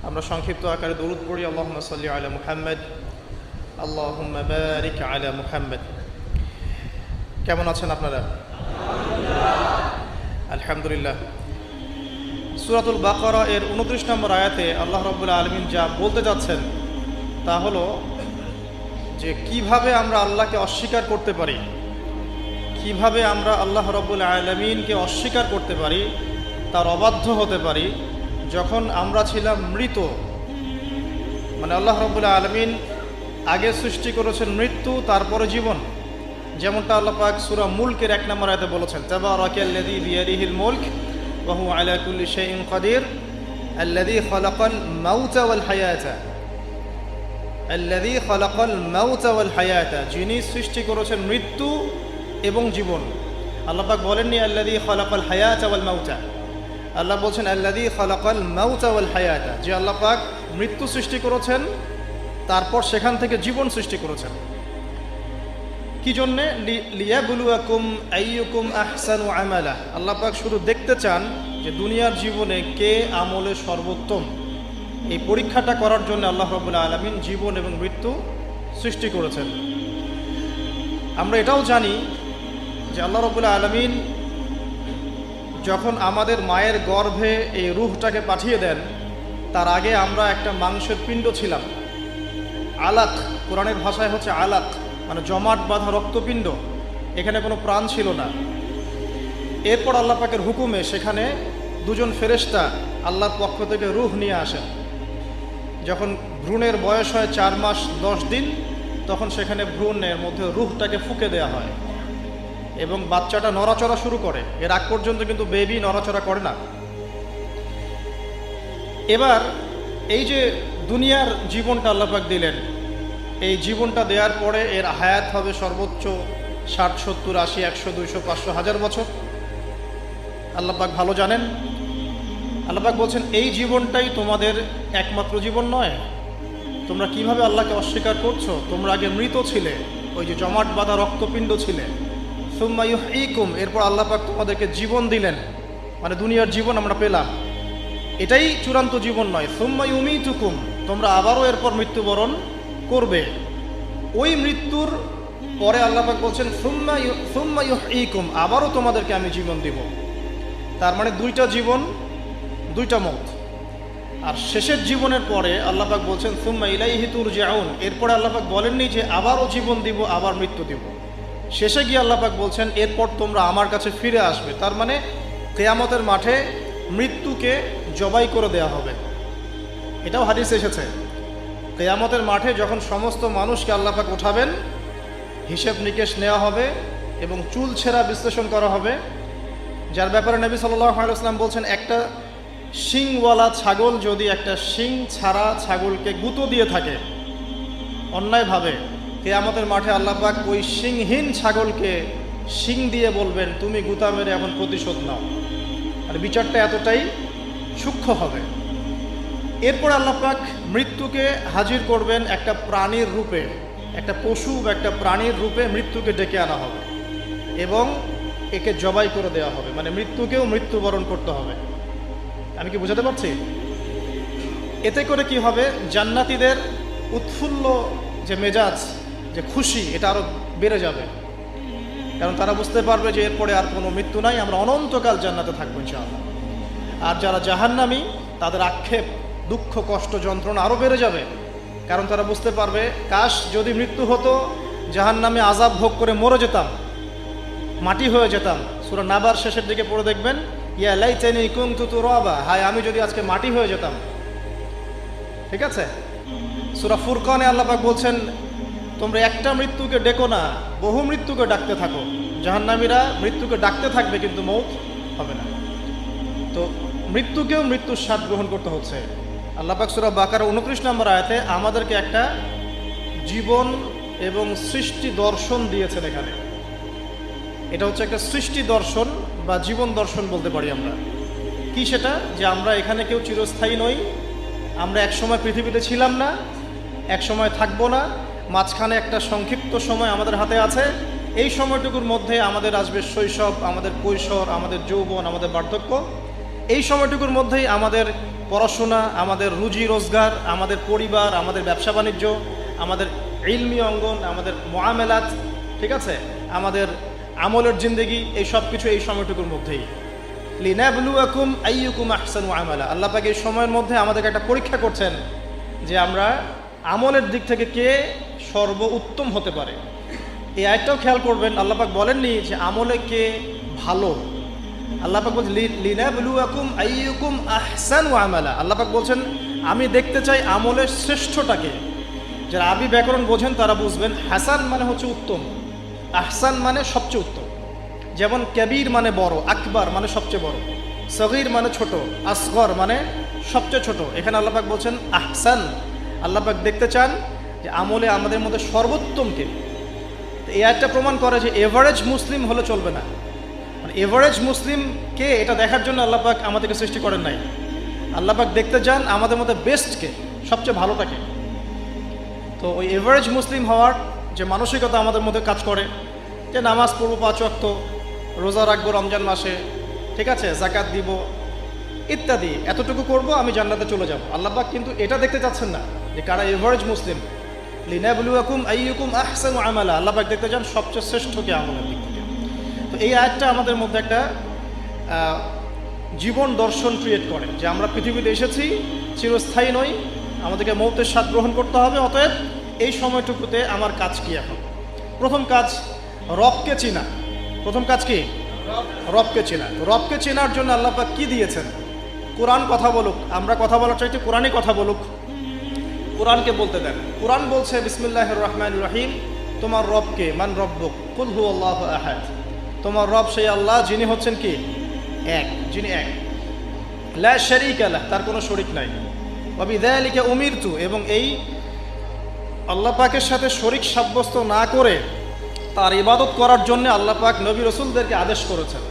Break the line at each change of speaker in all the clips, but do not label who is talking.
আমরা সংক্ষিপ্ত আকারে দরুদ পড়ি। আল্লাহুম্মা সাল্লি আলা মুহাম্মদ, আল্লাহুম্মা বারিক আলা মুহাম্মদ। কেমন আছেন আপনারা? আলহামদুলিল্লাহ। সূরাতুল বাকারা এর 29 নম্বর আয়াতে আল্লাহ রাব্বুল আলামিন যা বলতে যাচ্ছেন তা হলো যে কিভাবে আমরা আল্লাহকে অস্বীকার করতে পারি, কিভাবে আমরা আল্লাহ রাব্বুল আলামিনকে অস্বীকার করতে পারি, তার অবাধ্য হতে পারি যখন আমরা ছিলাম মৃত। মানে আল্লাহ রাব্বুল আলামিন আগে সৃষ্টি করেছেন মৃত্যু, তারপরে জীবন। যেমনটা আল্লাহ পাক সূরা মুলকের 1 নম্বর আয়াতে বলেছেন, তাবারাকাল্লাযী বিয়াদিহিল মুলক ওয়া হুয়া আলা কুল্লি শাইইন কাদির আল্লাযী খালাকাল মাউতা ওয়াল হায়াতা, আল্লাযী খালাকাল মাউতা ওয়াল হায়াতা, যিনি সৃষ্টি করেছেন মৃত্যু এবং জীবন। আল্লাহ পাক বলেননি আল্লাযী খালাকাল হায়াতা ওয়াল মাউতা, আল্লাহ বলছেন আল্লাযী খালাকাল মাউতা ওয়াল হায়াতা, যে আল্লাহ পাক মৃত্যু সৃষ্টি করেছেন তারপর সেখান থেকে জীবন সৃষ্টি করেছেন। কি জন্যে? লিয়াবলুয়াকুম আইয়ুকুম আহসানু আমালা। আল্লাহ পাক শুধু দেখতে চান যে দুনিয়ার জীবনে কে আমলে সর্বোত্তম। এই পরীক্ষাটা করার জন্য আল্লাহ রাব্বুল আলামিন জীবন এবং মৃত্যু সৃষ্টি করেছেন। আমরা এটাও জানি যে আল্লাহ রাব্বুল আলামিন যখন আমাদের মায়ের গর্ভে এই রূহটাকে পাঠিয়ে দেন, তার আগে আমরা একটা মাংসের পিণ্ড ছিলাম, আলাক, কোরআনের ভাষায় হচ্ছে আলাক, মানে জমাট বাঁধা রক্তপিণ্ড। এখানে কোনো প্রাণ ছিল না। এরপর আল্লাহ পাকের হুকুমে সেখানে দুজন ফেরেশতা আল্লাহর পক্ষ থেকে রূহ নিয়ে আসেন। যখন ভ্রূণের বয়স হয় 4 মাস 10 দিন, তখন সেখানে ভ্রূণের মধ্যে রূহটাকে ফুঁকে দেওয়া হয় এবং বাচ্চাটা নড়াচড়া শুরু করে। এর আগ পর্যন্ত কিন্তু বেবি নড়াচড়া করে না। এবার এই যে দুনিয়ার জীবনটা আল্লাহ পাক দিলেন, এই জীবনটা দেওয়ার পরে এর হায়াত হবে সর্বোচ্চ 60, 70, 80, 100, 200, 500, 1000 বছর। আল্লাহ পাক ভালো জানেন। আল্লাহ পাক বলছেন এই জীবনটাই তোমাদের একমাত্র জীবন নয়। তোমরা কিভাবে আল্লাহকে অস্বীকার করছো? তোমরা আগে মৃত ছিলে, ওই যে জমাট বাঁধা রক্তপিণ্ড ছিলে। সুম্মা ইউহয়িকুম, এরপর আল্লাহ পাক তোমাদেরকে জীবন দিলেন, মানে দুনিয়ার জীবন আমরা পেলাম। এটাই চূড়ান্ত জীবন নয়। সুম্মা ইউমিতুকুম, তোমরা আবারও এরপর মৃত্যুবরণ করবে। ওই মৃত্যুর পরে আল্লাহ পাক বলছেন সুম্মা ইউহয়িকুম, আবারও তোমাদেরকে আমি জীবন দিব। তার মানে 2টা জীবন, 2টা মওত। আর শেষের জীবনের পরে আল্লাহ পাক বলছেন সুম্মা ইলাইহি তুরজাউন, এরপরে আল্লাহ পাক বলেননি যে আবারও জীবন দিব, আবার মৃত্যু দিব। শেষে গিয়ে আল্লাহ পাক বলছেন এরপর তোমরা আমার কাছে ফিরে আসবে। তার মানে কিয়ামতের মাঠে মৃত্যুকে জবাই করে দেয়া হবে। এটাও হাদিসে এসেছে। কিয়ামতের মাঠে যখন সমস্ত মানুষকে আল্লাহ পাক উঠাবেন, হিসেব নিকেশ নেওয়া হবে এবং চুল ছেঁড়া বিশ্লেষণ করা হবে, যার ব্যাপারে নবী সাল্লাল্লাহু আলাইহি ওয়াসাল্লাম বলছেন একটা শিংওয়ালা ছাগল যদি একটা শিং ছাড়া ছাগলকে গুঁতো দিয়ে থাকে অন্যায়ভাবে, কিয়ামতের মাঠে আল্লাহ পাক ওই শিংহীন ছাগলকে শিং দিয়ে বলবেন তুমি গুঁতা মেরে এখন প্রতিশোধ নাও। আর বিচারটা এতটাই সূক্ষ্ম হবে। এরপর আল্লাহ পাক মৃত্যুকে হাজির করবেন একটা প্রাণীর রূপে, একটা পশু বা একটা প্রাণীর রূপে মৃত্যুকে ডেকে আনা হবে এবং একে জবাই করে দেওয়া হবে। মানে মৃত্যুকেও মৃত্যুবরণ করতে হবে। আমি কি বোঝাতে পারছি? এতে করে কি হবে? জান্নাতীদের উৎফুল্ল যে মেজাজ, যে খুশি, এটা আরো বেড়ে যাবে। কারণ তারা বুঝতে পারবে যে এরপরে আর কোনো মৃত্যু নাই, আমরা অনন্তকাল জান্নাতে থাকবো ইনশাআল্লাহ। আর যারা জাহান্নামী, তাদের আক্ষেপ, দুঃখ, কষ্ট, যন্ত্রণা আরো বেড়ে যাবে। কারণ তারা বুঝতে পারবে কাশ যদি মৃত্যু হতো, জাহান্নামে আযাব ভোগ করে মরে যেতাম, মাটি হয়ে যেতাম। সূরা নাবার শেষের দিকে পড়ে দেখবেন ইয়া লাইতানি কুনতু তুরাবা, হায় আমি যদি আজকে মাটি হয়ে যেতাম। ঠিক আছে? সূরা ফুরকানে আল্লাহ পাক বলছেন তোমরা একটা মৃত্যুকে ডেকো না, বহু মৃত্যুকে ডাকতে থাকো। জাহান্নামীরা মৃত্যুকে ডাকতে থাকবে কিন্তু মৌত হবে না। তো মৃত্যুকেও মৃত্যুর স্বাদ গ্রহণ করতে হচ্ছে। আল্লাহ পাক সূরা বাকারা 29 নম্বর আয়াতে আমাদেরকে একটা জীবন এবং সৃষ্টি দর্শন দিয়েছেন এখানে। এটা হচ্ছে একটা সৃষ্টি দর্শন বা জীবন দর্শন বলতে পারি আমরা। কি সেটা? যে আমরা এখানে কেউ চিরস্থায়ী নই। আমরা একসময় পৃথিবীতে ছিলাম না, একসময় থাকবো না, মাঝখানে একটা সংক্ষিপ্ত সময় আমাদের হাতে আছে। এই সময়টুকুর মধ্যে আমাদের আসবে শৈশব, আমাদের কৈশোর, আমাদের যৌবন, আমাদের বার্ধক্য। এই সময়টুকুর মধ্যেই আমাদের পড়াশোনা, আমাদের রুজি রোজগার, আমাদের পরিবার, আমাদের ব্যবসা বাণিজ্য, আমাদের ইলমি অঙ্গন, আমাদের মুআমালাত, ঠিক আছে, আমাদের আমলের জিন্দেগি, এই সব কিছু এই সময়টুকুর মধ্যেই। লিনাবলুয়াকুম আইয়ুকুম আহসানু আমালা, আল্লাহ পাক এই সময়ের মধ্যে আমাদেরকে একটা পরীক্ষা করছেন যে আমরা আমলের দিক থেকে কে সর্বোত্তম হতে পারে। এই আয়াতটাও খেয়াল করবেন, আল্লাহ পাক বলেননি যে আমলে কে ভালো, আল্লাহ পাক বলছেন লিনাবলুয়াকুম আইয়ুকুম আহসানু আমালা। আল্লাহ পাক বলছেন আমি দেখতে চাই আমলের শ্রেষ্ঠটাকে। যারা আরবি ব্যাকরণ বোঝেন তারা বুঝবেন, হাসান মানে হচ্ছে উত্তম, আহসান মানে সবচেয়ে উত্তম। যেমন কবির মানে বড়, আকবার মানে সবচেয়ে বড়, সগীর মানে ছোট, আসগর মানে সবচেয়ে ছোট। এখানে আল্লাহ পাক বলছেন আহসান, আল্লাহ পাক দেখতে চান যে আমলে আমাদের মধ্যে সর্বোত্তমকে। এই আয়াতটা প্রমাণ করে যে এভারেজ মুসলিম হলে চলবে না, মানে এভারেজ মুসলিম কে এটা দেখার জন্য আল্লাহ পাক আমাদেরকে সৃষ্টি করেন নাই। আল্লাহ পাক দেখতে চান আমাদের মধ্যে বেস্টকে, সবচেয়ে ভালোটাকে। তো ওই এভারেজ মুসলিম হওয়ার যে মানসিকতা আমাদের মধ্যে কাজ করে, যে নামাজ পড়বো 5 ওয়াক্ত, রোজা রাখবো রমজান মাসে, ঠিক আছে, যাকাত দিব ইত্যাদি, এতটুকু করব আমি জান্নাতে চলে যাব। আল্লাহ পাক কিন্তু এটা দেখতে চাচ্ছেন না যে কারা এভারেজ মুসলিম। লিনাবলুয়াকুম আইয়ুকুম আহসানু আমালা, আল্লাহ পাক দেখতে চান সবচেয়ে শ্রেষ্ঠকে আমলের দিক থেকে। তো এই আয়াতটা আমাদের মধ্যে একটা জীবন দর্শন ক্রিয়েট করে যে আমরা পৃথিবীতে এসেছি, চিরস্থায়ী নই, আমাদেরকে মৌতের স্বাদ গ্রহণ করতে হবে। অতএব এই সময়টুকুতে আমার কাজ কি? এখন প্রথম কাজ রবকে চিনা। প্রথম কাজ কি? রবকে চেনা। রবকে চেনার জন্য আল্লাহ পাক কি দিয়েছেন? কোরআন কথা বলুক, আমরা কথা বলার চাইতে কোরআনই কথা বলুক, কোরআনকে বলতে দেন। কোরআন বলছে বিসমিল্লাহির রহমানির রহিম, তোমার রবকে, মান রব্বুক, কুল হুয়াল্লাহু আহাদ, তোমার রব সেই আল্লাহ যিনি হচ্ছেন কি? এক, যিনি এক, লা শারীকা লাহ, তার কোনো শরীক নাই, ওয়া বিযালিকা উমিরতু, এবং এই আল্লাহ পাকের সাথে শরীক সাব্যস্ত না করে তার ইবাদত করার জন্য আল্লাহ পাক নবী রসুলদেরকে আদেশ করেছেন,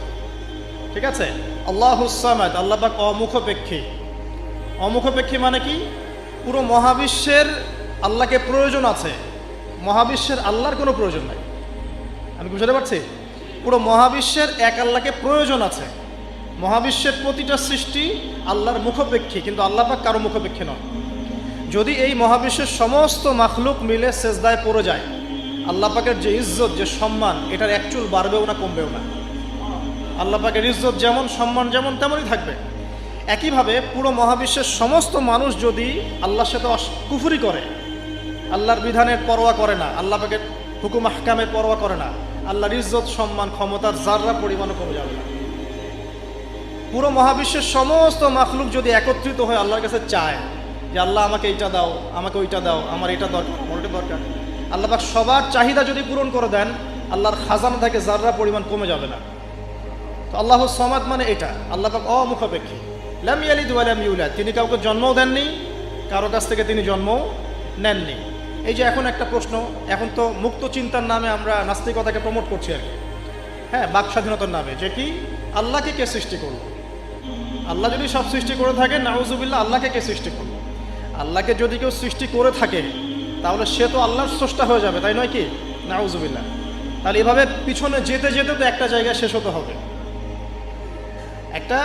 ঠিক আছে। আল্লাহুস সামাদ, আল্লাহ পাক অমুখপেক্ষী। অমুখপেক্ষী মানে কি? পুরো মহাবিশ্বের আল্লাহকে প্রয়োজন আছে, মহাবিশ্বের আল্লাহর কোনো প্রয়োজন নাই। আমি বুঝতে পারছি? পুরো মহাবিশ্বের এক আল্লাহকে প্রয়োজন আছে। মহাবিশ্বের প্রতিটা সৃষ্টি আল্লাহর মুখপেক্ষী, কিন্তু আল্লাহ পাক কারো মুখপেক্ষী নন। যদি এই মহাবিশ্বের সমস্ত মাখলুক মিলে সেজদায় পড়ে যায়, আল্লাহ পাকের যে ইজ্জত, যে সম্মান, এটার এক চুল বাড়বেও না কমবেও না। আল্লাহ পাকের ইজ্জত যেমন, সম্মান যেমন, তেমনই থাকবে। একইভাবে পুরো মহাবিশ্বের সমস্ত মানুষ যদি আল্লাহর সাথে কুফরি করে, আল্লাহর বিধানের পরোয়া করে না, আল্লাহ পাকের হুকুম আহকামের পরোয়া করে না, আল্লাহর ইজ্জত, সম্মান, ক্ষমতার যাররা পরিমাণও কমে যাবে না। পুরো মহাবিশ্বের সমস্ত মাখলুক যদি একত্রিত হয়ে আল্লাহর কাছে চায় যে আল্লাহ আমাকে এইটা দাও, আমাকে ওইটা দাও, আমার এটা দরকার, আমার ওইটা দরকার, আল্লাহ পাক সবার চাহিদা যদি পূরণ করে দেন, আল্লাহর খাজানা থেকে যাররা পরিমাণ কমে যাবে না। তো আল্লাহুস সামাদ মানে এটা, আল্লাহ পাক অমুখপেক্ষী। লাম ইয়ালিদ ওয়া লাম ইউলাদ, তিনি কাউকে জন্মও দেননি, কারো কাছ থেকে তিনি জন্মও নেননি। এই যে এখন একটা প্রশ্ন, এখন তো মুক্ত চিন্তার নামে আমরা নাস্তিকতাকে প্রমোট করছি আর কি, হ্যাঁ, বাক স্বাধীনতার নামে, যে কি আল্লাহকে কে সৃষ্টি করলো? আল্লাহ যদি সব সৃষ্টি করে থাকে, নাউজুবিল্লাহ, আল্লাহকে কে সৃষ্টি করলো? আল্লাহকে যদি কেউ সৃষ্টি করে থাকে তাহলে সে তো আল্লাহর স্রষ্টা হয়ে যাবে, তাই নয় কি? নাউজুবিল্লাহ। তাহলে এভাবে পিছনে যেতে যেতে তো একটা জায়গায় শেষ হতে হবে। একটা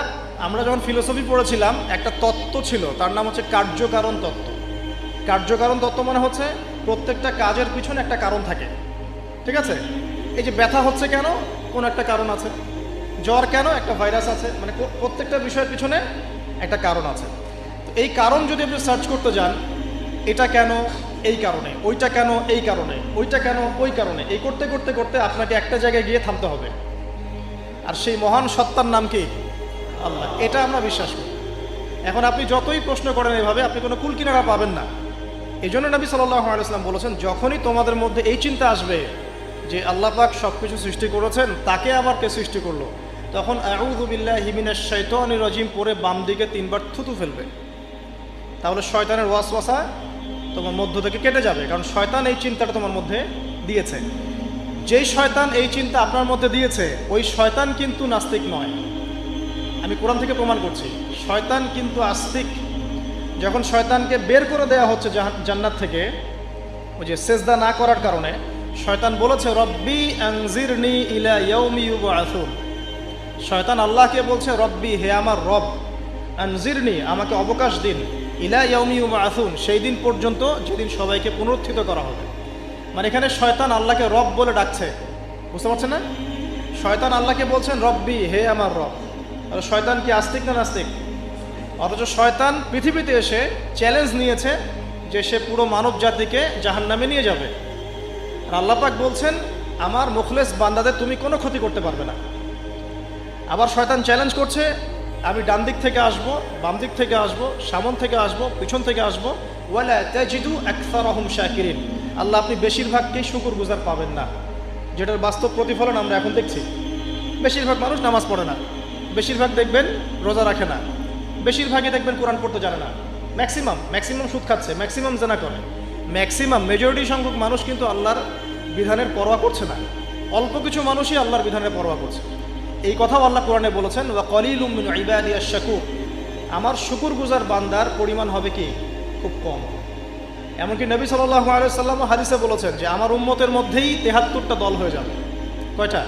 আমরা যখন ফিলোসফি পড়েছিলাম, একটা তত্ত্ব ছিল, তার নাম হচ্ছে কার্যকারণ তত্ত্ব। কার্যকারণ তত্ত্ব মানে হচ্ছে প্রত্যেকটা কাজের পিছনে একটা কারণ থাকে, ঠিক আছে। এই যে ব্যথা হচ্ছে কেন? কোন একটা কারণ আছে। জ্বর কেন? একটা ভাইরাস আছে। মানে প্রত্যেকটা বিষয়ের পিছনে একটা কারণ আছে। তো এই কারণ যদি আপনি সার্চ করতে যান, এটা কেন? এই কারণে। ওইটা কেন? এই কারণে। ওইটা কেন? ওই কারণে। এই করতে করতে করতে আপনাকে একটা জায়গায় গিয়ে থামতে হবে। আর সেই মহান সত্তার নাম কি? আল্লাহ। এটা আমরা বিশ্বাস করি। এখন আপনি যতই প্রশ্ন করেন এভাবে, আপনি কোনো কুল কিনারা পাবেন না। এই জন্য নবী সাল্লাল্লাহু আলাইহি ওয়াসাল্লাম বলেছেন, যখনই তোমাদের মধ্যে এই চিন্তা আসবে যে আল্লাহ পাক সব কিছু সৃষ্টি করেছেন, তাকে আবার কে সৃষ্টি করলো, তখন আউযু বিল্লাহি মিনাশ শাইতানির রাজিম পরে বাম দিকে 3 বার থুতু ফেলবে। তাহলে শয়তানের ওয়াসওয়াসা তোমার মধ্য থেকে কেটে যাবে, কারণ শয়তান এই চিন্তাটা তোমার মধ্যে দিয়েছে। যেই শয়তান এই চিন্তা আপনার মধ্যে দিয়েছে, ওই শয়তান কিন্তু নাস্তিক নয়। আমি কোরআন থেকে প্রমাণ করছি, শয়তান কিন্তু আস্তিক। যখন শয়তানকে বের করে দেওয়া হচ্ছে জান্নাত থেকে, ওই যে সেজদা না করার কারণে, শয়তান বলেছে রব্বি আনজিরনি ইলা ইয়াউমি ইউবআসুন। শয়তান আল্লাহকে বলছে রব্বি, হে আমার রব, আনজিরনি, আমাকে অবকাশ দিন, ইলা ইয়াউমি ইউবআসুন, সেই দিন পর্যন্ত যেদিন সবাইকে পুনরুত্থিত করা হবে। মানে এখানে শয়তান আল্লাহকে রব বলে ডাকছে, বুঝতে পারছেন না? শয়তান আল্লাহকে বলছেন রব্বি, হে আমার রব। আর শয়তান কি আস্তিক না নাস্তিক? অথচ শয়তান পৃথিবীতে এসে চ্যালেঞ্জ নিয়েছে যে সে পুরো মানব জাতিকে জাহান্নামে নিয়ে যাবে। আর আল্লাহ পাক বলছেন আমার মুখলেস বান্দাদের তুমি কোনো ক্ষতি করতে পারবে না। আবার শয়তান চ্যালেঞ্জ করছে আমি ডান দিক থেকে আসবো, বাম দিক থেকে আসবো, সামন থেকে আসবো, পিছন থেকে আসবো, ওয়ালা তাজিদু আকসারহুম শাকিরিন, আল্লাহ আপনি বেশিরভাগকেই শুকরগুজার পাবেন না। যেটার বাস্তব প্রতিফলন আমরা এখন দেখছি। বেশিরভাগ মানুষ নামাজ পড়ে না, বেশিরভাগ দেখবেন রোজা রাখে না, বেশিরভাগই দেখবেন কোরআন পড়তে জানে না, ম্যাক্সিমাম সুদ খাচ্ছে, ম্যাক্সিমাম জেনা করে, মেজরিটি সংখ্যক মানুষ কিন্তু আল্লাহর বিধানের পরোয়া করছে না। অল্প কিছু মানুষই আল্লাহর বিধানের পরোয়া করছে। এই কথাও আল্লাহ কোরআনে বলেছেন ওয়া কলিলুম মিন ইবাদিয়াশ শাকুর, আমার শুকরগুজার বান্দার পরিমাণ হবে কি খুব কম। এমনকি নবী সাল্লাল্লাহু আলাইহি ওয়াসাল্লাম হাদিসে বলেছেন যে আমার উম্মতের মধ্যেই ৭৩টা দল হয়ে যাবে। কয়টা?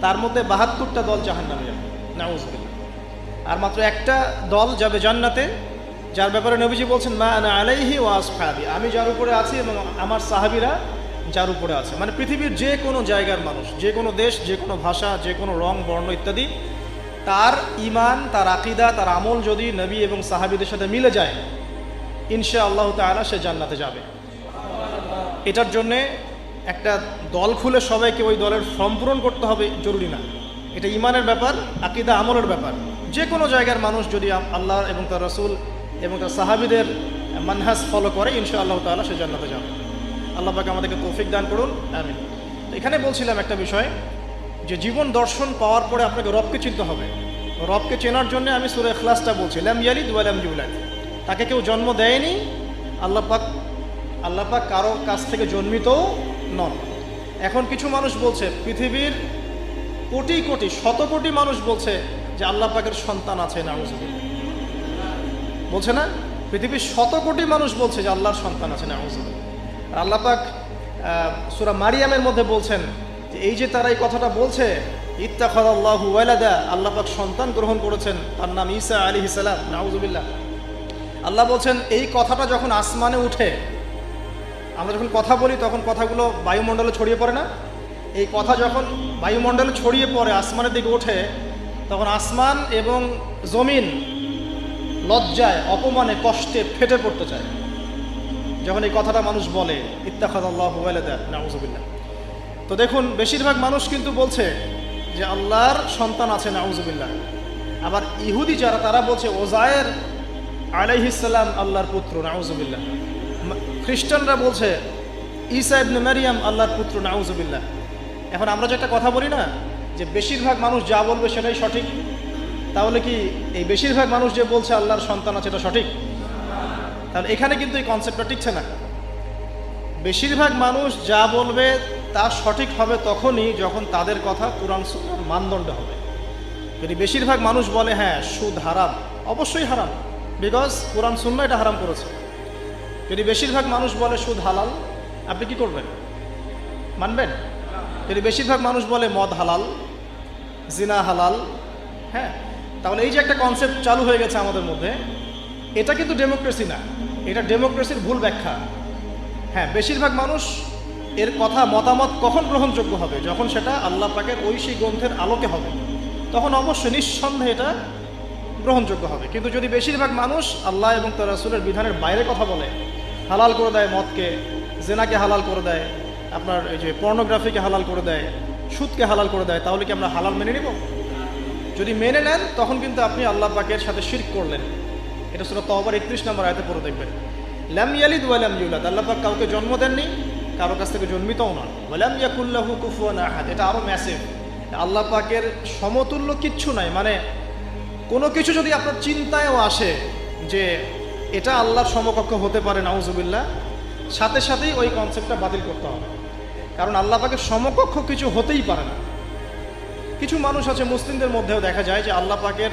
তার মধ্যে ৭২টা দল জাহান্নামে যাবে, নাউযুবিল্লাহ। আর মাত্র একটা দল যাবে জান্নাতে, যার ব্যাপারে নবীজি বলছেন মা আনা আলাইহি ওয়া আসহাবি, আমি যার উপরে আছি এবং আমার সাহাবীরা যার উপরে আছে। মানে পৃথিবীর যে কোনো জায়গার মানুষ, যে কোনো দেশ, যে কোনো ভাষা, যে কোনো রং বর্ণ ইত্যাদি, তার ঈমান, তার আকীদা, তার আমল যদি নবী এবং সাহাবীদের সাথে মিলে যায়, ইনশাআল্লাহ তাআলা সে জান্নাতে যাবে। এটার জন্যে একটা দল খুলে সবাইকে ওই দলের ফর্ম পূরণ করতে হবে জরুরি না। এটা ঈমানের ব্যাপার, আকীদা আমলের ব্যাপার। যে কোনো জায়গার মানুষ যদি আল্লাহ এবং তার রাসূল এবং তার সাহাবীদের মানহাজ ফলো করে, ইনশাআল্লাহ তাআলা সে জান্নাতে যাবে। আল্লাহ পাক আমাদেরকে তৌফিক দান করুন, আমিন। তো এখানে বলছিলাম একটা বিষয়, যে জীবন দর্শন পাওয়ার পরে আপনাকে রবকে চিনতে হবে। রবকে চেনার জন্য আমি সূরা ইখলাসটা বলছি, লাম ইয়ালিদ ওয়া লাম ইউলাদ, তাকে কেউ জন্ম দেয়নি, আল্লাহ পাক কারো কাছ থেকে জন্মিতও নন। এখন কিছু মানুষ বলছে, পৃথিবীর কোটি কোটি শত কোটি মানুষ বলছে যে আল্লাহ পাকের সন্তান আছে, নাউযুবিল্লাহ। বলছে না? পৃথিবীর শত কোটি মানুষ বলছে যে আল্লাহর সন্তান আছে, নাউযুবিল্লাহ। আর আল্লাহ পাক সূরা মারিয়ামের মধ্যে বলছেন যে এই যে তারা এই কথাটা বলছে, ইত্তাখাযাল্লাহু ওয়ালাদা, আল্লাহ পাক সন্তান গ্রহণ করেছেন, তার নাম ঈসা আলাইহিস সালাম, নাউযুবিল্লাহ। আল্লাহ বলছেন এই কথাটা যখন আসমানে উঠে, আমরা যখন কথা বলি তখন কথাগুলো বায়ুমণ্ডলে ছড়িয়ে পড়ে না? এই কথা যখন বায়ুমণ্ডলে ছড়িয়ে পড়ে, আসমানের দিকে ওঠে, তখন আসমান এবং জমিন লজ্জায়, অপমানে, কষ্টে ফেটে পড়তে চায় যখন এই কথাটা মানুষ বলে, ইত্তাখাযাল্লাহু ওয়ালাদা, নাউযুবিল্লাহ। তো দেখুন, বেশিরভাগ মানুষ কিন্তু বলছে যে আল্লাহর সন্তান আছে, নাউযুবিল্লাহ। আবার ইহুদি যারা, তারা বলছে ওজায়ের আলাইহিস সালাম আল্লাহর পুত্র, নাউযুবিল্লাহ। খ্রিস্টানরা বলছে ঈসা ইবনে মারিয়াম আল্লাহর পুত্র, নাউযুবিল্লাহ। এখন আমরা যে একটা কথা বলি না, যে বেশিরভাগ মানুষ যা বলবে সেটাই সঠিক, তাহলে কি এই বেশিরভাগ মানুষ যে বলছে আল্লাহর সন্তান আছে এটা সঠিক? তাহলে এখানে কিন্তু এই কনসেপ্টটা টিকছে না। বেশিরভাগ মানুষ যা বলবে তা সঠিক হবে তখনই যখন তাদের কথা কুরআন সুন্নাহর মানদণ্ডে হবে। যদি বেশিরভাগ মানুষ বলে হ্যাঁ সুদ হারাম, অবশ্যই হারাম, বিকজ কুরআন সুন্নাহ এটা হারাম করেছে। যদি বেশিরভাগ মানুষ বলে সুদ হালাল, আপনি কি করবেন? মানবেন? যদি বেশিরভাগ মানুষ বলে মদ হালাল, জিনা হালাল, হ্যাঁ, তাহলে এই যে একটা কনসেপ্ট চালু হয়ে গেছে আমাদের মধ্যে, এটা কিন্তু ডেমোক্রেসি না, এটা ডেমোক্রেসির ভুল ব্যাখ্যা। হ্যাঁ, বেশিরভাগ মানুষ এর কথা, মতামত কখন গ্রহণযোগ্য হবে? যখন সেটা আল্লাহ পাকের ঐশী গ্রন্থের আলোকে হবে, তখন অবশ্যই নিঃসন্দেহে এটা গ্রহণযোগ্য হবে। কিন্তু যদি বেশিরভাগ মানুষ আল্লাহ এবং তার রাসূলের বিধানের বাইরে কথা বলে, হালাল করে দেয় মদকে, জেনাকে হালাল করে দেয়, আপনার এই যে পর্নোগ্রাফিকে হালাল করে দেয়, সুদকে হালাল করে দেয়, তাহলে কি আমরা হালাল মেনে নিব? যদি মেনে নেন তখন কিন্তু আপনি আল্লাহ পাকের সাথে শিরক করলেন। এটা সূরা তাওবার ৩১ নম্বর আয়াতে পড়ে দেখবেন, লাম ইয়ালিদ ওয়া লাম ইউলাদ, আল্লাহ পাক কাউকে জন্ম দেননি, কারো কাছ থেকে জন্মিতও নন। ওয়া লাম ইয়াকুল লাহু কুফুয়ান আহাদ, এটা আরো ম্যাসিভ। আল্লাহ পাকের সমতুল্য কিচ্ছু নাই। মানে কোনো কিছু যদি আপনার চিন্তায়ও আসে যে এটা আল্লাহর সমকক্ষ হতে পারে, নাউযুবিল্লাহ, সাথে সাথেই ওই কনসেপ্টটা বাতিল করতে হবে। কারণ আল্লাহ পাকের সমকক্ষ কিছু হতেই পারে না। কিছু মানুষ আছে, মুসলিমদের মধ্যেও দেখা যায় যে আল্লাহ পাকের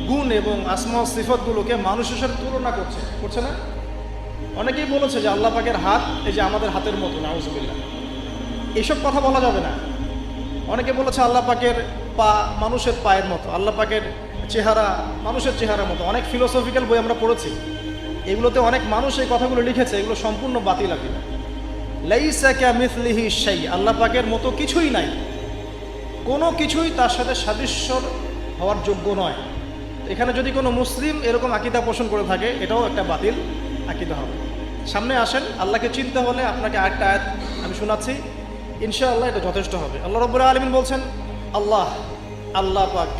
গুণ এবং আসমা ও সিফাতগুলোকে মানুষের সাথে তুলনা করছে না? অনেকেই বলেছে যে আল্লাহ পাকের হাত এই যে আমাদের হাতের মতো, নাউযুবিল্লাহ, এইসব কথা বলা যাবে না। অনেকে বলেছে আল্লাহ পাকের পা মানুষের পায়ের মতো, আল্লাহ পাকের চেহারা মানুষের চেহারার মতো। অনেক ফিলোসফিক্যাল বই আমরা পড়েছি, এগুলোতে অনেক মানুষ এই কথাগুলো লিখেছে, এগুলো সম্পূর্ণ বাতিল আকিদা। লাইসা কামিসলিহি শাই, আল্লাহ পাকের মতো কিছুই নাই, কোনো কিছুই তার সাথে সাদৃশ্যর হওয়ার যোগ্য নয়। এখানে যদি কোনো মুসলিম এরকম আকিদা পোষণ করে থাকে, এটাও একটা বাতিল আকিদা হবে। সামনে আসেন, আল্লাহকে চিনতে হলে আপনাকে আরেকটা আয়াত আমি শোনাচ্ছি, ইনশাআল্লাহ এটা যথেষ্ট হবে। আল্লাহ রাব্বুল আলামিন বলছেন, আল্লাহ, আল্লাহ পাক,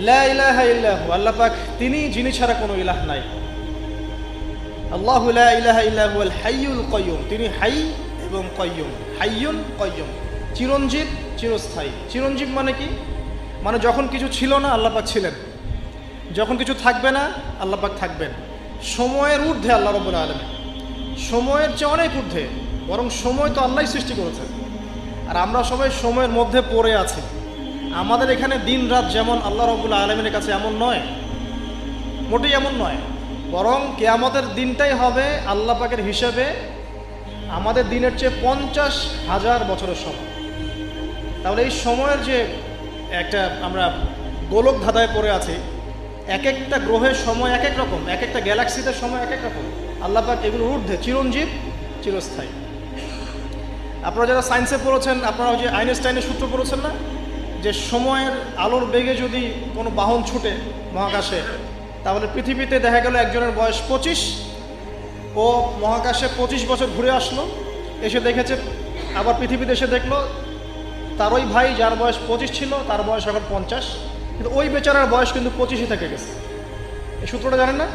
লা ইলাহা ইল্লাহু, আল্লাহ পাক তিনি যিনি ছাড়া কোনো ইলাহ নাই। আল্লাহু লা ইলাহা ইল্লা হুয়াল হাইয়ুল কাইয়্যুম, তিনি হাই এবং কাইয়্যুম, হাইয়ুন কাইয়্যুম, চিরঞ্জীব চিরস্থায়ী। চিরঞ্জীব মানে কি? মানে যখন কিছু ছিল না আল্লাহ পাক ছিলেন, যখন কিছু থাকবে না আল্লাহ পাক থাকবেন। সময়ের ঊর্ধ্বে আল্লাহ রাব্বুল আলামিন, সময়ের চেয়ে অনেক ঊর্ধ্বে, বরং সময় তো আল্লাহই সৃষ্টি করেছেন, আর আমরা সবাই সময়ের মধ্যে পড়ে আছি। আমাদের এখানে দিন রাত যেমন আল্লাহ রাব্বুল আলামিনের কাছে এমন নয়, মোটেই এমন নয়, বরং কিয়ামতের দিনটাই হবে আল্লাহ পাকের হিসাবে আমাদের দিনের চেয়ে 50,000 বছরের সময়। তাহলে এই সময়ের যে একটা আমরা গোলক ধাঁধায় পড়ে আছি, এক একটা গ্রহের সময় এক এক রকম, এক একটা গ্যালাক্সিতে সময় এক এক রকম। আল্লাহ পাক এগুলোর ঊর্ধ্বে, চিরঞ্জীব চিরস্থায়ী। আপনারা যারা সায়েন্সে পড়েছেন, আপনারা ওই যে আইনস্টাইনের সূত্র পড়েছেন না, যে সময়ের আলোর বেগে যদি কোনো বাহন ছুটে মহাকাশে, তাহলে পৃথিবীতে দেখা গেল একজনের বয়স 25, ও মহাকাশে 25 বছর ঘুরে আসলো, এসে দেখেছে, আবার পৃথিবীতে এসে দেখলো তার ওই ভাই যার বয়স 25 ছিল তার বয়স এখন 50, কিন্তু ওই বেচারার বয়স কিন্তু 25ই থেকে গেছে। এই সূত্রটা জানেন না?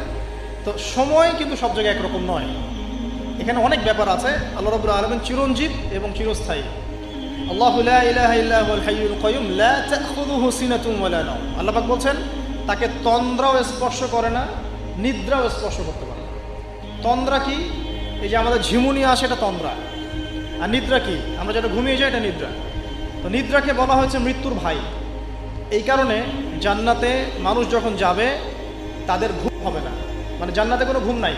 তো সময় কিন্তু সব জায়গায় একরকম নয়, এখানে অনেক ব্যাপার আছে। আল্লাহ রাব্বুল আলামিন চিরঞ্জীব এবং চিরস্থায়ী। আল্লাহু লা ইলাহা ইল্লা হুয়াল হাইয়ুল কাইয়্যুম লা তাখুযুহু সিনাতুন ওয়ালা নাওম, আল্লাহ পাক বলছেন তাকে তন্দ্রাও স্পর্শ করে না, নিদ্রাও স্পর্শ করতে পারে না। তন্দ্রা কি? এই যে আমাদের ঝিমুনি আসে, এটা তন্দ্রা। আর নিদ্রা কি? আমরা যেটা ঘুমিয়ে যাই, এটা নিদ্রা। তো নিদ্রাকে বলা হয়েছে মৃত্যুর ভাই। এই কারণে জান্নাতে মানুষ যখন যাবে তাদের ঘুম হবে না, মানে জান্নাতে কোনো ঘুম নাই,